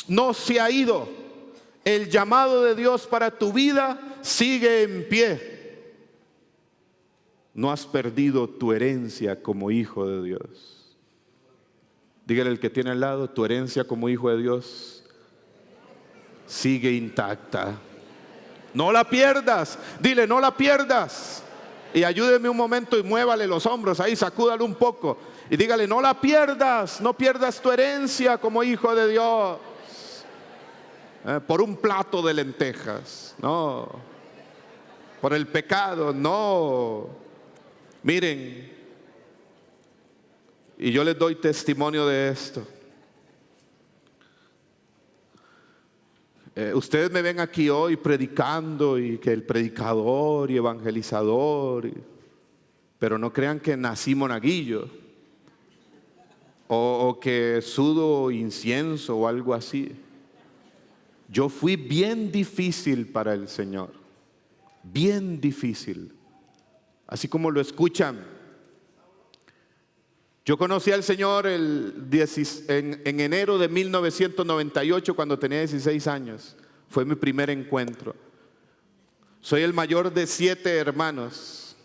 no se ha ido. El llamado de Dios para tu vida sigue en pie. No has perdido tu herencia como hijo de Dios. Dígale al que tiene al lado: tu herencia como hijo de Dios sigue intacta. No la pierdas. Dile: no la pierdas. Y ayúdeme un momento y muévale los hombros ahí, sacúdale un poco y dígale: no la pierdas. No pierdas tu herencia como hijo de Dios por un plato de lentejas. No. Por el pecado. No. Miren, y yo les doy testimonio de esto. Ustedes me ven aquí hoy predicando, y que el predicador y evangelizador, pero no crean que nací monaguillo o que sudo incienso o algo así. Yo fui bien difícil para el Señor, bien difícil. Así como lo escuchan, Yo conocí al Señor en enero de 1998 cuando tenía 16 años. Fue mi primer encuentro. Soy el mayor de 7 hermanos.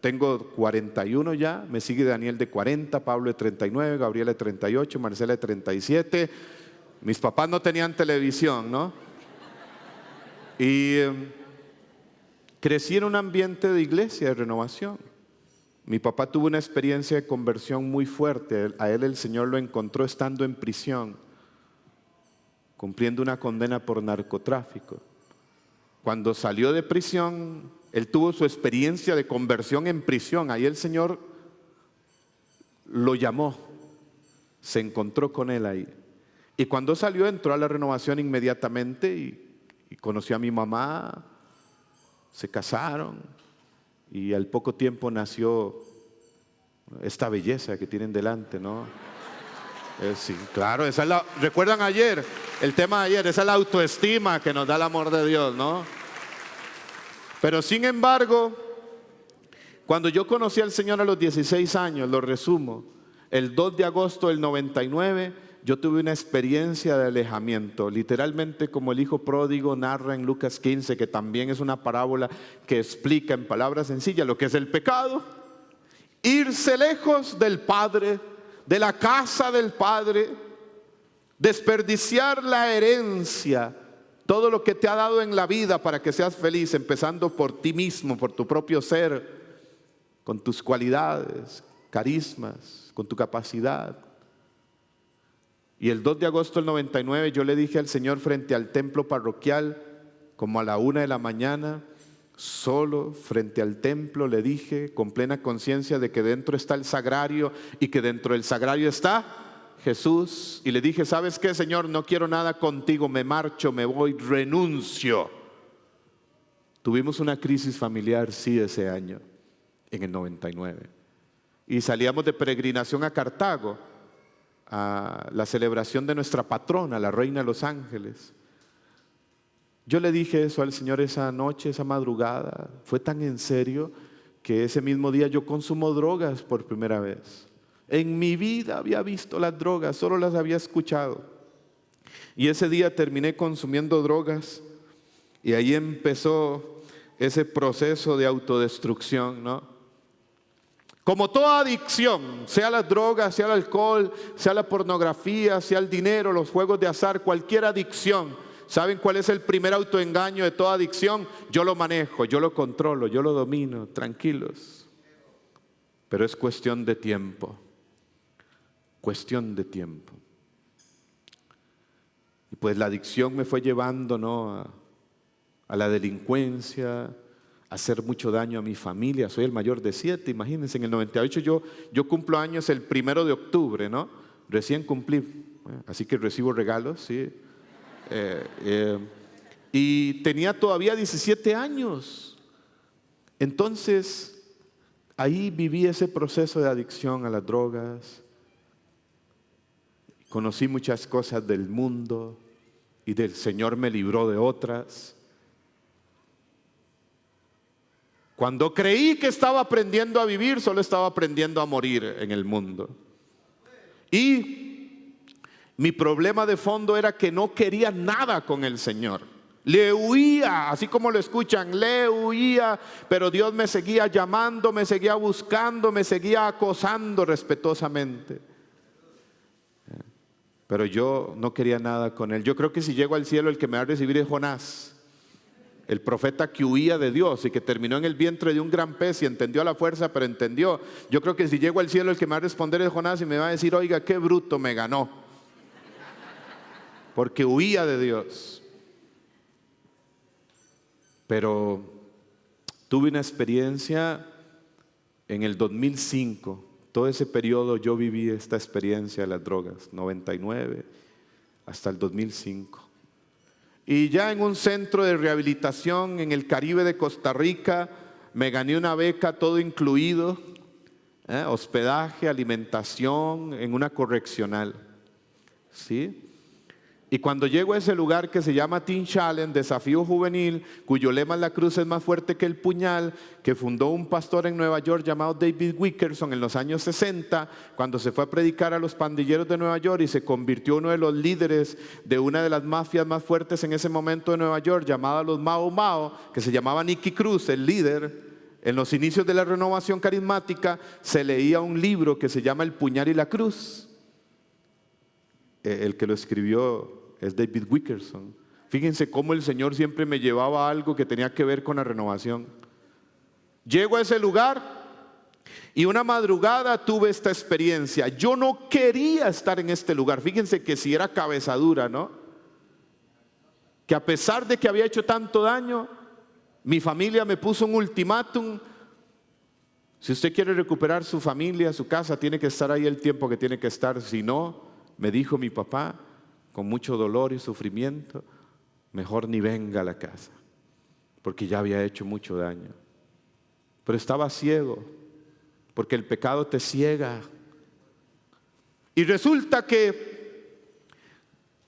Tengo 41 ya, me sigue Daniel de 40, Pablo de 39, Gabriela de 38, Marcela de 37. Mis papás no tenían televisión, ¿no? Y crecí en un ambiente de iglesia, de renovación. Mi papá tuvo una experiencia de conversión muy fuerte. A él el Señor lo encontró estando en prisión, cumpliendo una condena por narcotráfico. Cuando salió de prisión, él tuvo su experiencia de conversión en prisión. Ahí el Señor lo llamó, se encontró con él ahí. Y cuando salió, entró a la renovación inmediatamente y conoció a mi mamá, se casaron y al poco tiempo nació esta belleza que tienen delante, ¿no? Sí, claro, esa es ¿recuerdan ayer? El tema de ayer, esa es la autoestima que nos da el amor de Dios, ¿no? Pero sin embargo, cuando yo conocí al Señor a los 16 años, lo resumo, el 2 de agosto del 99, yo tuve una experiencia de alejamiento, literalmente como el hijo pródigo narra en Lucas 15, que también es una parábola que explica en palabras sencillas lo que es el pecado. Irse lejos del Padre, de la casa del Padre, desperdiciar la herencia, todo lo que te ha dado en la vida para que seas feliz, empezando por ti mismo, por tu propio ser, con tus cualidades, carismas, con tu capacidad. Y el 2 de agosto del 99 yo le dije al Señor frente al templo parroquial, como a la 1 de la mañana, solo frente al templo le dije, con plena conciencia de que dentro está el sagrario y que dentro del sagrario está Jesús. Y le dije, ¿sabes qué, Señor? No quiero nada contigo, me marcho, me voy, renuncio. Tuvimos una crisis familiar, sí, ese año, en el 99. Y salíamos de peregrinación a Cartago, a la celebración de nuestra patrona, la Reina de los Ángeles. Yo le dije eso al Señor esa noche, esa madrugada. Fue tan en serio que ese mismo día yo consumo drogas por primera vez. En mi vida había visto las drogas, solo las había escuchado. Y ese día terminé consumiendo drogas y ahí empezó ese proceso de autodestrucción, ¿no? Como toda adicción, sea las drogas, sea el alcohol, sea la pornografía, sea el dinero, los juegos de azar, cualquier adicción. ¿Saben cuál es el primer autoengaño de toda adicción? Yo lo manejo, yo lo controlo, yo lo domino, tranquilos. Pero es cuestión de tiempo. Cuestión de tiempo. Y pues la adicción me fue llevando, ¿no?, a la delincuencia, a hacer mucho daño a mi familia. Soy el mayor de 7, imagínense, en el 98 yo cumplo años el 1 de octubre, ¿no? Recién cumplí, así que recibo regalos, ¿sí? Y tenía todavía 17 años. Entonces, ahí viví ese proceso de adicción a las drogas. Conocí muchas cosas del mundo y del Señor me libró de otras. Cuando creí que estaba aprendiendo a vivir, solo estaba aprendiendo a morir en el mundo. Y mi problema de fondo era que no quería nada con el Señor. Le huía, así como lo escuchan, le huía, pero Dios me seguía llamando, me seguía buscando, me seguía acosando respetuosamente. Pero yo no quería nada con Él. Yo creo que si llego al cielo, el que me va a recibir es Jonás, el profeta que huía de Dios y que terminó en el vientre de un gran pez y entendió a la fuerza, pero entendió. Yo creo que si llego al cielo, el que me va a responder es Jonás y me va a decir, oiga, qué bruto me ganó. Porque huía de Dios. Pero tuve una experiencia en el 2005. Todo ese periodo yo viví esta experiencia de las drogas, 99 hasta el 2005. Y ya en un centro de rehabilitación en el Caribe de Costa Rica me gané una beca, todo incluido, hospedaje, alimentación, en una correccional, ¿sí? Y cuando llego a ese lugar que se llama Teen Challenge, desafío juvenil, cuyo lema es la cruz es más fuerte que el puñal, que fundó un pastor en Nueva York llamado David Wickerson en los años 60, cuando se fue a predicar a los pandilleros de Nueva York y se convirtió en uno de los líderes de una de las mafias más fuertes en ese momento de Nueva York, llamada los Mau Mau, que se llamaba Nicky Cruz, el líder. En los inicios de la renovación carismática se leía un libro que se llama El puñal y la cruz. El que lo escribió es David Wickerson. Fíjense cómo el Señor siempre me llevaba a algo que tenía que ver con la renovación. Llego a ese lugar y una madrugada tuve esta experiencia. Yo no quería estar en este lugar. Fíjense que si era cabezadura, ¿no? Que a pesar de que había hecho tanto daño, mi familia me puso un ultimátum. Si usted quiere recuperar su familia, su casa, tiene que estar ahí el tiempo que tiene que estar. Si no, me dijo mi papá, con mucho dolor y sufrimiento, mejor ni venga a la casa, porque ya había hecho mucho daño. Pero estaba ciego, porque el pecado te ciega. Y resulta que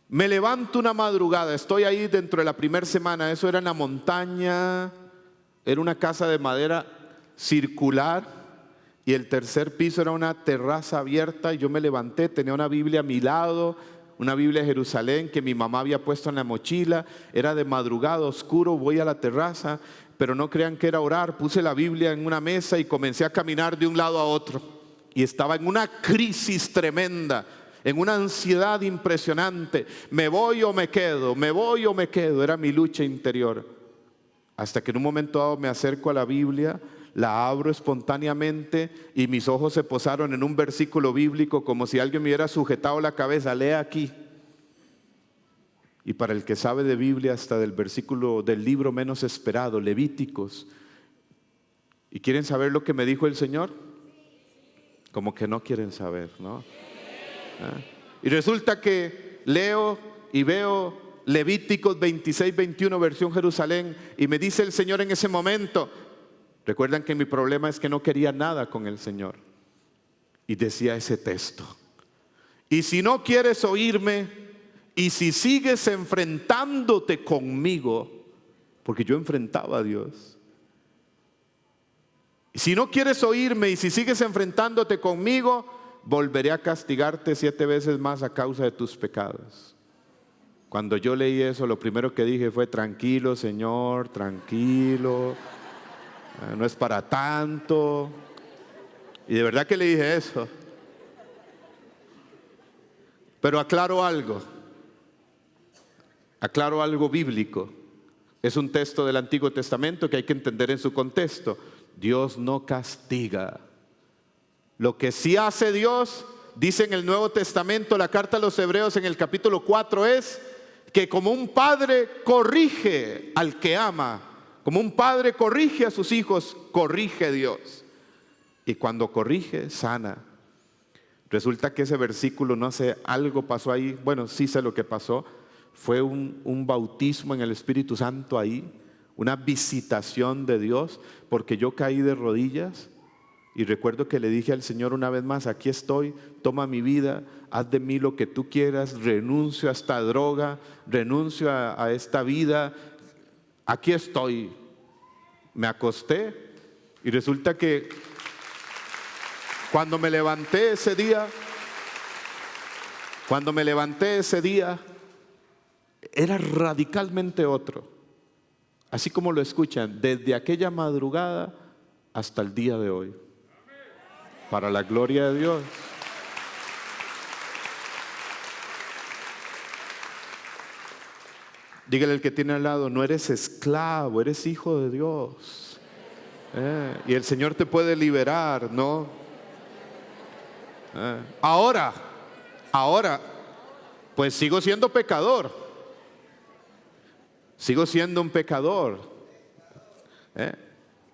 me levanto una madrugada, estoy ahí dentro de la primera semana, eso era en la montaña, era una casa de madera circular, y el tercer piso era una terraza abierta, y yo me levanté, tenía una Biblia a mi lado, una Biblia de Jerusalén que mi mamá había puesto en la mochila. Era de madrugada, oscuro, voy a la terraza, pero no crean que era orar. Puse la Biblia en una mesa y comencé a caminar de un lado a otro. Y estaba en una crisis tremenda, en una ansiedad impresionante. Me voy o me quedo, me voy o me quedo. Era mi lucha interior. Hasta que en un momento dado me acerco a la Biblia, la abro espontáneamente y mis ojos se posaron en un versículo bíblico como si alguien me hubiera sujetado la cabeza. Lea aquí. Y para el que sabe de Biblia, hasta del versículo del libro menos esperado, Levíticos. ¿Y quieren saber lo que me dijo el Señor? Como que no quieren saber, ¿no? Y resulta que leo y veo Levíticos 26, 21, versión Jerusalén, y me dice el Señor en ese momento. Recuerdan que mi problema es que no quería nada con el Señor. Y decía ese texto: y si no quieres oírme, y si sigues enfrentándote conmigo, porque yo enfrentaba a Dios. Y si no quieres oírme, y si sigues enfrentándote conmigo, volveré a castigarte 7 veces más a causa de tus pecados. Cuando yo leí eso, lo primero que dije fue: tranquilo, Señor, tranquilo. No es para tanto. Y de verdad que le dije eso. Pero aclaro algo bíblico. Es un texto del Antiguo Testamento que hay que entender en su contexto. Dios no castiga. Lo que sí hace Dios, dice en el Nuevo Testamento, la carta a los Hebreos en el capítulo 4, es que como un padre corrige al que ama, como un padre corrige a sus hijos, corrige Dios. Y cuando corrige, sana. Resulta que ese versículo, no sé, algo pasó ahí. Bueno, sí sé lo que pasó. Fue un bautismo en el Espíritu Santo ahí, una visitación de Dios, porque yo caí de rodillas. Y recuerdo que le dije al Señor una vez más: aquí estoy, toma mi vida, haz de mí lo que tú quieras, renuncio a esta droga, renuncio a esta vida. Aquí estoy. Me acosté y resulta que cuando me levanté ese día, era radicalmente otro. Así como lo escuchan, desde aquella madrugada hasta el día de hoy. Para la gloria de Dios. Dígale al que tiene al lado: no eres esclavo, eres hijo de Dios. Y el Señor te puede liberar, ¿no? Ahora, pues sigo siendo pecador. Sigo siendo un pecador.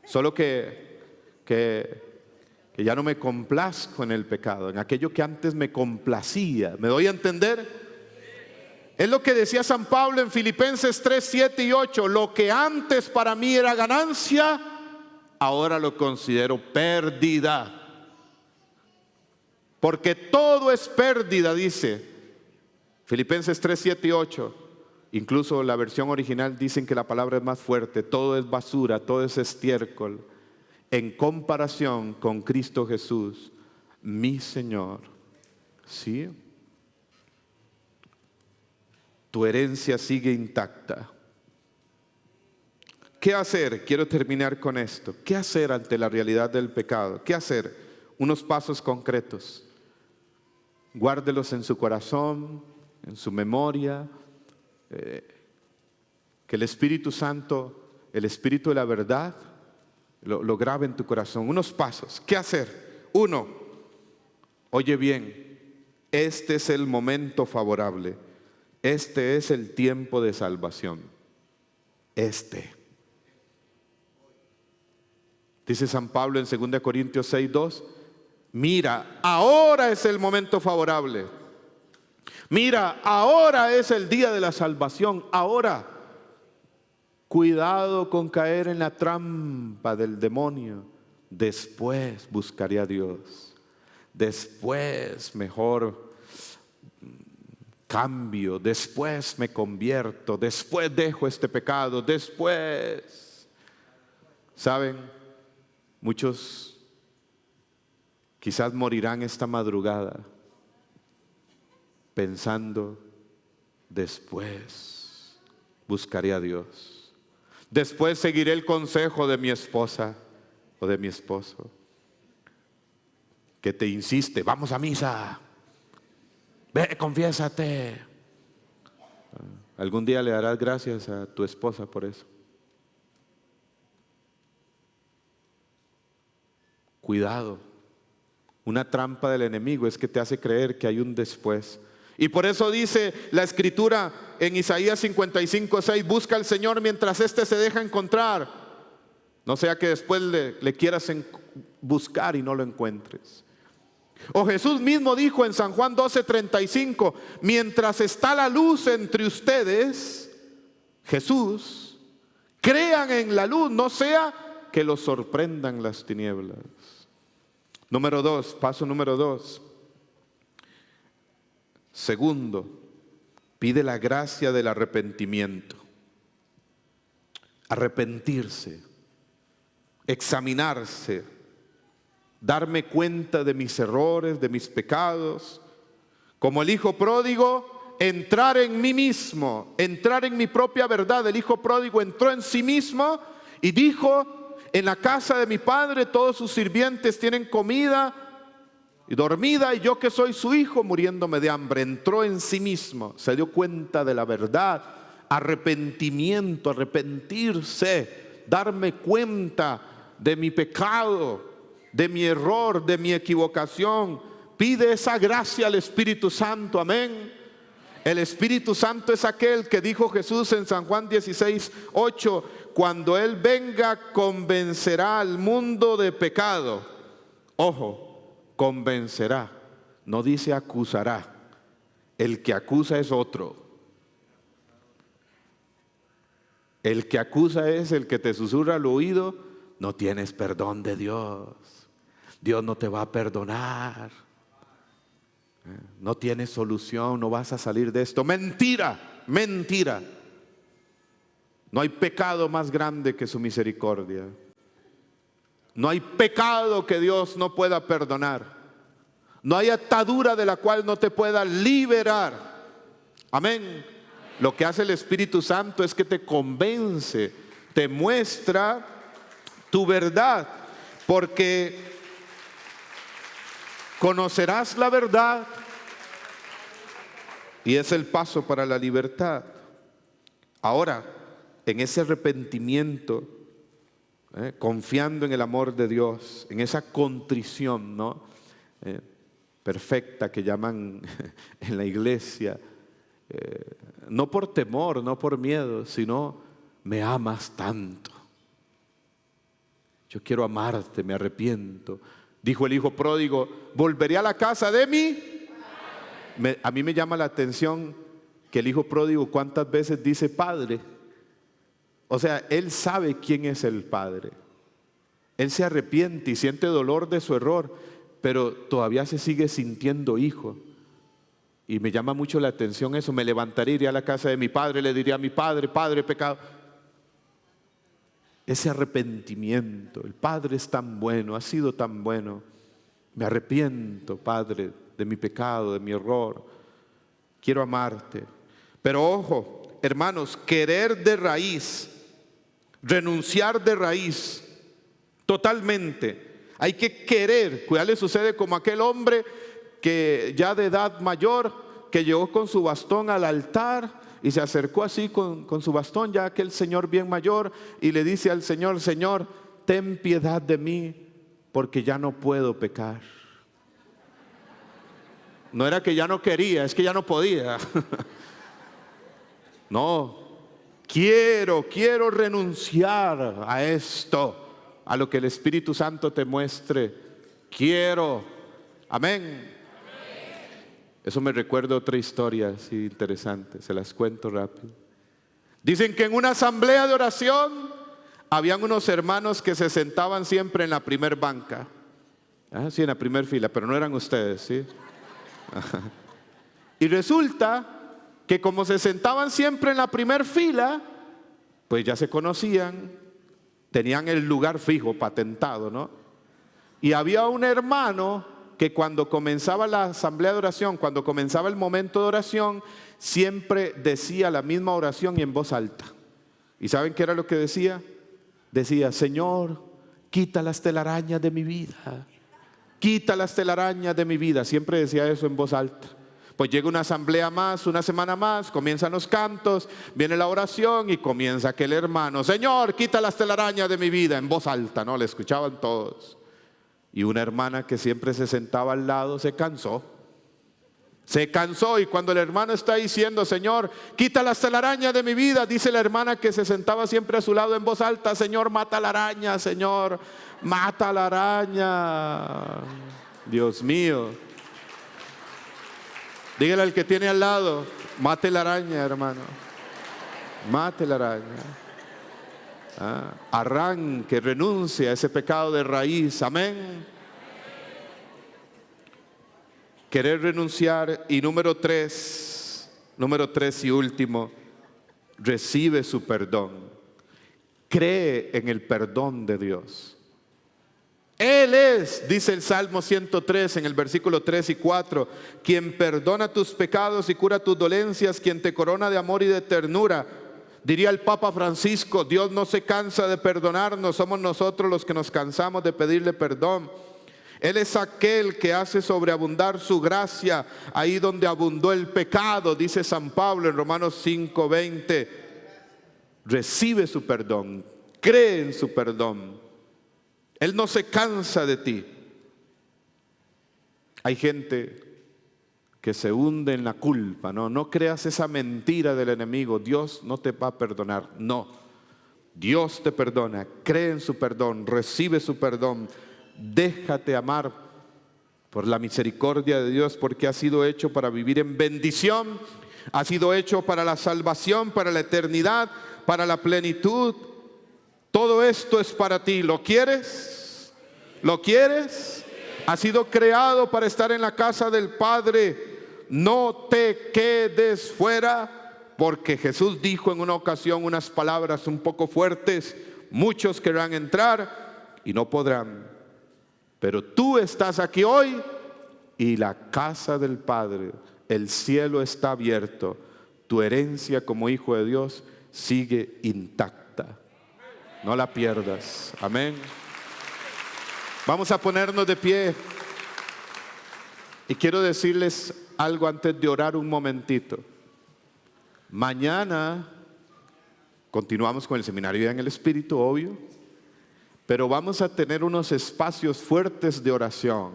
Solo que ya no me complazco en el pecado, en aquello que antes me complacía. ¿Me doy a entender? Es lo que decía San Pablo en Filipenses 3, 7 y 8. Lo que antes para mí era ganancia, ahora lo considero pérdida. Porque todo es pérdida, dice, Filipenses 3, 7 y 8. Incluso la versión original dicen que la palabra es más fuerte. Todo es basura, todo es estiércol en comparación con Cristo Jesús, mi Señor. ¿Sí? Tu herencia sigue intacta. ¿Qué hacer? Quiero terminar con esto. ¿Qué hacer ante la realidad del pecado? ¿Qué hacer? Unos pasos concretos. Guárdelos en su corazón, en su memoria. Que el Espíritu Santo, el Espíritu de la verdad, lo grabe en tu corazón. Unos pasos. ¿Qué hacer? 1. Oye bien, este es el momento favorable. Este es el tiempo de salvación. Dice San Pablo en 2 Corintios 6, 2. Mira, ahora es el momento favorable. Mira, ahora es el día de la salvación. Ahora. Cuidado con caer en la trampa del demonio. Después buscaré a Dios. Después mejor cambio. Después me convierto. Después dejo este pecado. Después. ¿Saben? Muchos quizás morirán esta madrugada pensando, después buscaré a Dios. Después seguiré el consejo de mi esposa o de mi esposo, que te insiste, vamos a misa, ve, confiésate. Algún día le darás gracias a tu esposa por eso. Cuidado, una trampa del enemigo es que te hace creer que hay un después. Y por eso dice la Escritura en Isaías 55:6, busca al Señor mientras éste se deja encontrar. No sea que después le quieras buscar y no lo encuentres. O Jesús mismo dijo en San Juan 12:35, mientras está la luz entre ustedes, Jesús, crean en la luz, no sea que los sorprendan las tinieblas. Número 2, paso número 2. Segundo, pide la gracia del arrepentimiento. Arrepentirse, examinarse, darme cuenta de mis errores, de mis pecados. Como el hijo pródigo, entrar en mí mismo, entrar en mi propia verdad. El hijo pródigo entró en sí mismo y dijo, en la casa de mi padre todos sus sirvientes tienen comida y dormida, y yo que soy su hijo muriéndome de hambre. Entró en sí mismo, se dio cuenta de la verdad. Arrepentimiento, arrepentirse, darme cuenta de mi pecado, de mi error, de mi equivocación. Pide esa gracia al Espíritu Santo, amén. El Espíritu Santo es aquel que dijo Jesús en San Juan 16:8, cuando Él venga convencerá al mundo de pecado. Ojo, convencerá, no dice acusará. El que acusa es otro. El que acusa es el que te susurra al oído, no tienes perdón de Dios. Dios no te va a perdonar. No tienes solución, no vas a salir de esto. Mentira, mentira. No hay pecado más grande que su misericordia. No hay pecado que Dios no pueda perdonar. No hay atadura de la cual no te pueda liberar. Amén. Lo que hace el Espíritu Santo es que te convence, te muestra tu verdad, porque conocerás la verdad y es el paso para la libertad. Ahora, en ese arrepentimiento, confiando en el amor de Dios, en esa contrición, ¿no? Perfecta que llaman en la iglesia, no por temor, no por miedo, sino me amas tanto. Yo quiero amarte, me arrepiento. Dijo el hijo pródigo, volveré a la casa de mi. A mí me llama la atención que el hijo pródigo cuántas veces dice padre. O sea, él sabe quién es el padre. Él se arrepiente y siente dolor de su error, pero todavía se sigue sintiendo hijo. Y me llama mucho la atención eso. Me levantaría, iría a la casa de mi padre, le diría a mi padre, Padre, pecado. Ese arrepentimiento, el Padre es tan bueno, ha sido tan bueno. Me arrepiento, Padre, de mi pecado, de mi error. Quiero amarte. Pero ojo, hermanos, querer de raíz, renunciar de raíz, totalmente. Hay que querer. Cuidado, le sucede como aquel hombre que ya de edad mayor, que llegó con su bastón al altar y se acercó así con su bastón, ya aquel señor bien mayor, y le dice al Señor, Señor, ten piedad de mí, porque ya no puedo pecar. No era que ya no quería, es que ya no podía. No, quiero renunciar a esto, a lo que el Espíritu Santo te muestre. Quiero, amén. Eso me recuerda otra historia así interesante, se las cuento rápido. Dicen que en una asamblea de oración habían unos hermanos que se sentaban siempre en la primer banca. Sí, en la primer fila, pero no eran ustedes, ¿sí? Y resulta que como se sentaban siempre en la primer fila, pues ya se conocían, tenían el lugar fijo, patentado, ¿no? Y había un hermano que cuando comenzaba la asamblea de oración, cuando comenzaba el momento de oración, siempre decía la misma oración y en voz alta. ¿Y saben qué era lo que decía? Decía, Señor, quita las telarañas de mi vida. Quita las telarañas de mi vida. Siempre decía eso en voz alta. Pues llega una asamblea más, una semana más, comienzan los cantos, viene la oración y comienza aquel hermano, Señor, quita las telarañas de mi vida, en voz alta, ¿no? Le escuchaban todos. Y una hermana que siempre se sentaba al lado se cansó. Se cansó, y cuando el hermano está diciendo, Señor, quita las telarañas de mi vida, dice la hermana que se sentaba siempre a su lado en voz alta, Señor, mata la araña, Señor, mata la araña. Dios mío. Dígale al que tiene al lado, mate la araña, hermano. Mate la araña. Arranque, renuncie a ese pecado de raíz, amén. Querer renunciar. Y número tres y último, recibe su perdón. Cree en el perdón de Dios. Él es, dice el Salmo 103 en el versículo 3 y 4, quien perdona tus pecados y cura tus dolencias, quien te corona de amor y de ternura. Diría el Papa Francisco, Dios no se cansa de perdonarnos, somos nosotros los que nos cansamos de pedirle perdón. Él es aquel que hace sobreabundar su gracia ahí donde abundó el pecado, dice San Pablo en Romanos 5:20. Recibe su perdón, cree en su perdón. Él no se cansa de ti. Hay gente que se hunde en la culpa, no creas esa mentira del enemigo, Dios no te va a perdonar, no, Dios te perdona, cree en su perdón, recibe su perdón, déjate amar por la misericordia de Dios, porque ha sido hecho para vivir en bendición, ha sido hecho para la salvación, para la eternidad, para la plenitud. Todo esto es para ti. ¿Lo quieres? ¿Lo quieres? Has sido creado para estar en la casa del Padre. No te quedes fuera, porque Jesús dijo en una ocasión unas palabras un poco fuertes. Muchos querrán entrar y no podrán. Pero tú estás aquí hoy y la casa del Padre, el cielo está abierto. Tu herencia como hijo de Dios sigue intacta. No la pierdas. Amén. Vamos a ponernos de pie. Y quiero decirles algo antes de orar un momentito. Mañana continuamos con el seminario Vida en el Espíritu, obvio. Pero vamos a tener unos espacios fuertes de oración.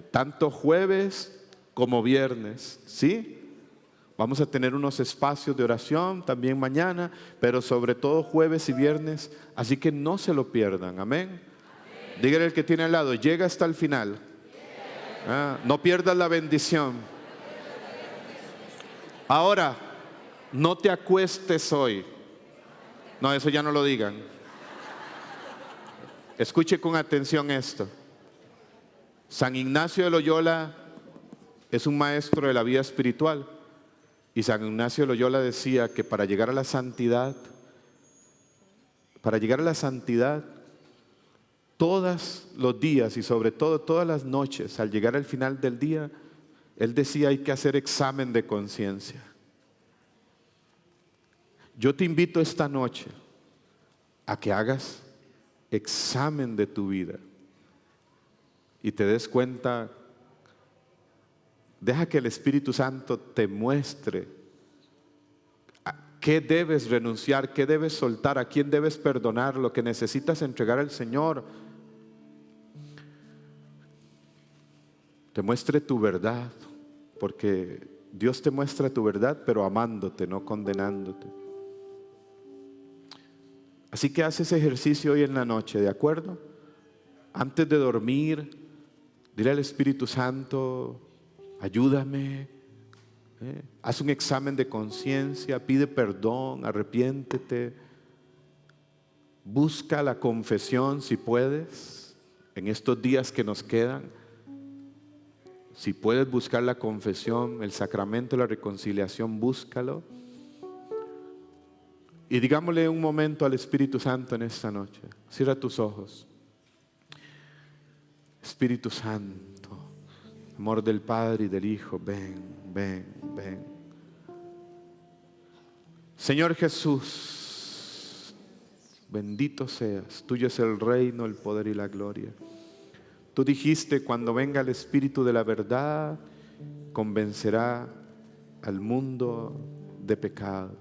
Tanto jueves como viernes. ¿Sí? Vamos a tener unos espacios de oración también mañana, pero sobre todo jueves y viernes. Así que no se lo pierdan. Amén. Dígale al que tiene al lado, llega hasta el final. No pierdas la bendición. Ahora, no te acuestes hoy. No, eso ya no lo digan. Escuche con atención esto. San Ignacio de Loyola es un maestro de la vida espiritual. Y San Ignacio de Loyola decía que para llegar a la santidad, todos los días y sobre todo todas las noches, al llegar al final del día, él decía hay que hacer examen de conciencia. Yo te invito esta noche a que hagas examen de tu vida y te des cuenta. Deja que el Espíritu Santo te muestre a qué debes renunciar, qué debes soltar, a quién debes perdonar, lo que necesitas entregar al Señor. Te muestre tu verdad, porque Dios te muestra tu verdad, pero amándote, no condenándote. Así que haz ese ejercicio hoy en la noche, ¿de acuerdo? Antes de dormir, dile al Espíritu Santo: ayúdame, haz un examen de conciencia, pide perdón, arrepiéntete, busca la confesión si puedes, en estos días que nos quedan. Si puedes buscar la confesión, el sacramento de la reconciliación, búscalo. Y digámosle un momento al Espíritu Santo en esta noche. Cierra tus ojos. Espíritu Santo, amor del Padre y del Hijo, ven, ven, ven. Señor Jesús, bendito seas, tuyo es el reino, el poder y la gloria. Tú dijiste: cuando venga el Espíritu de la verdad, convencerá al mundo de pecado,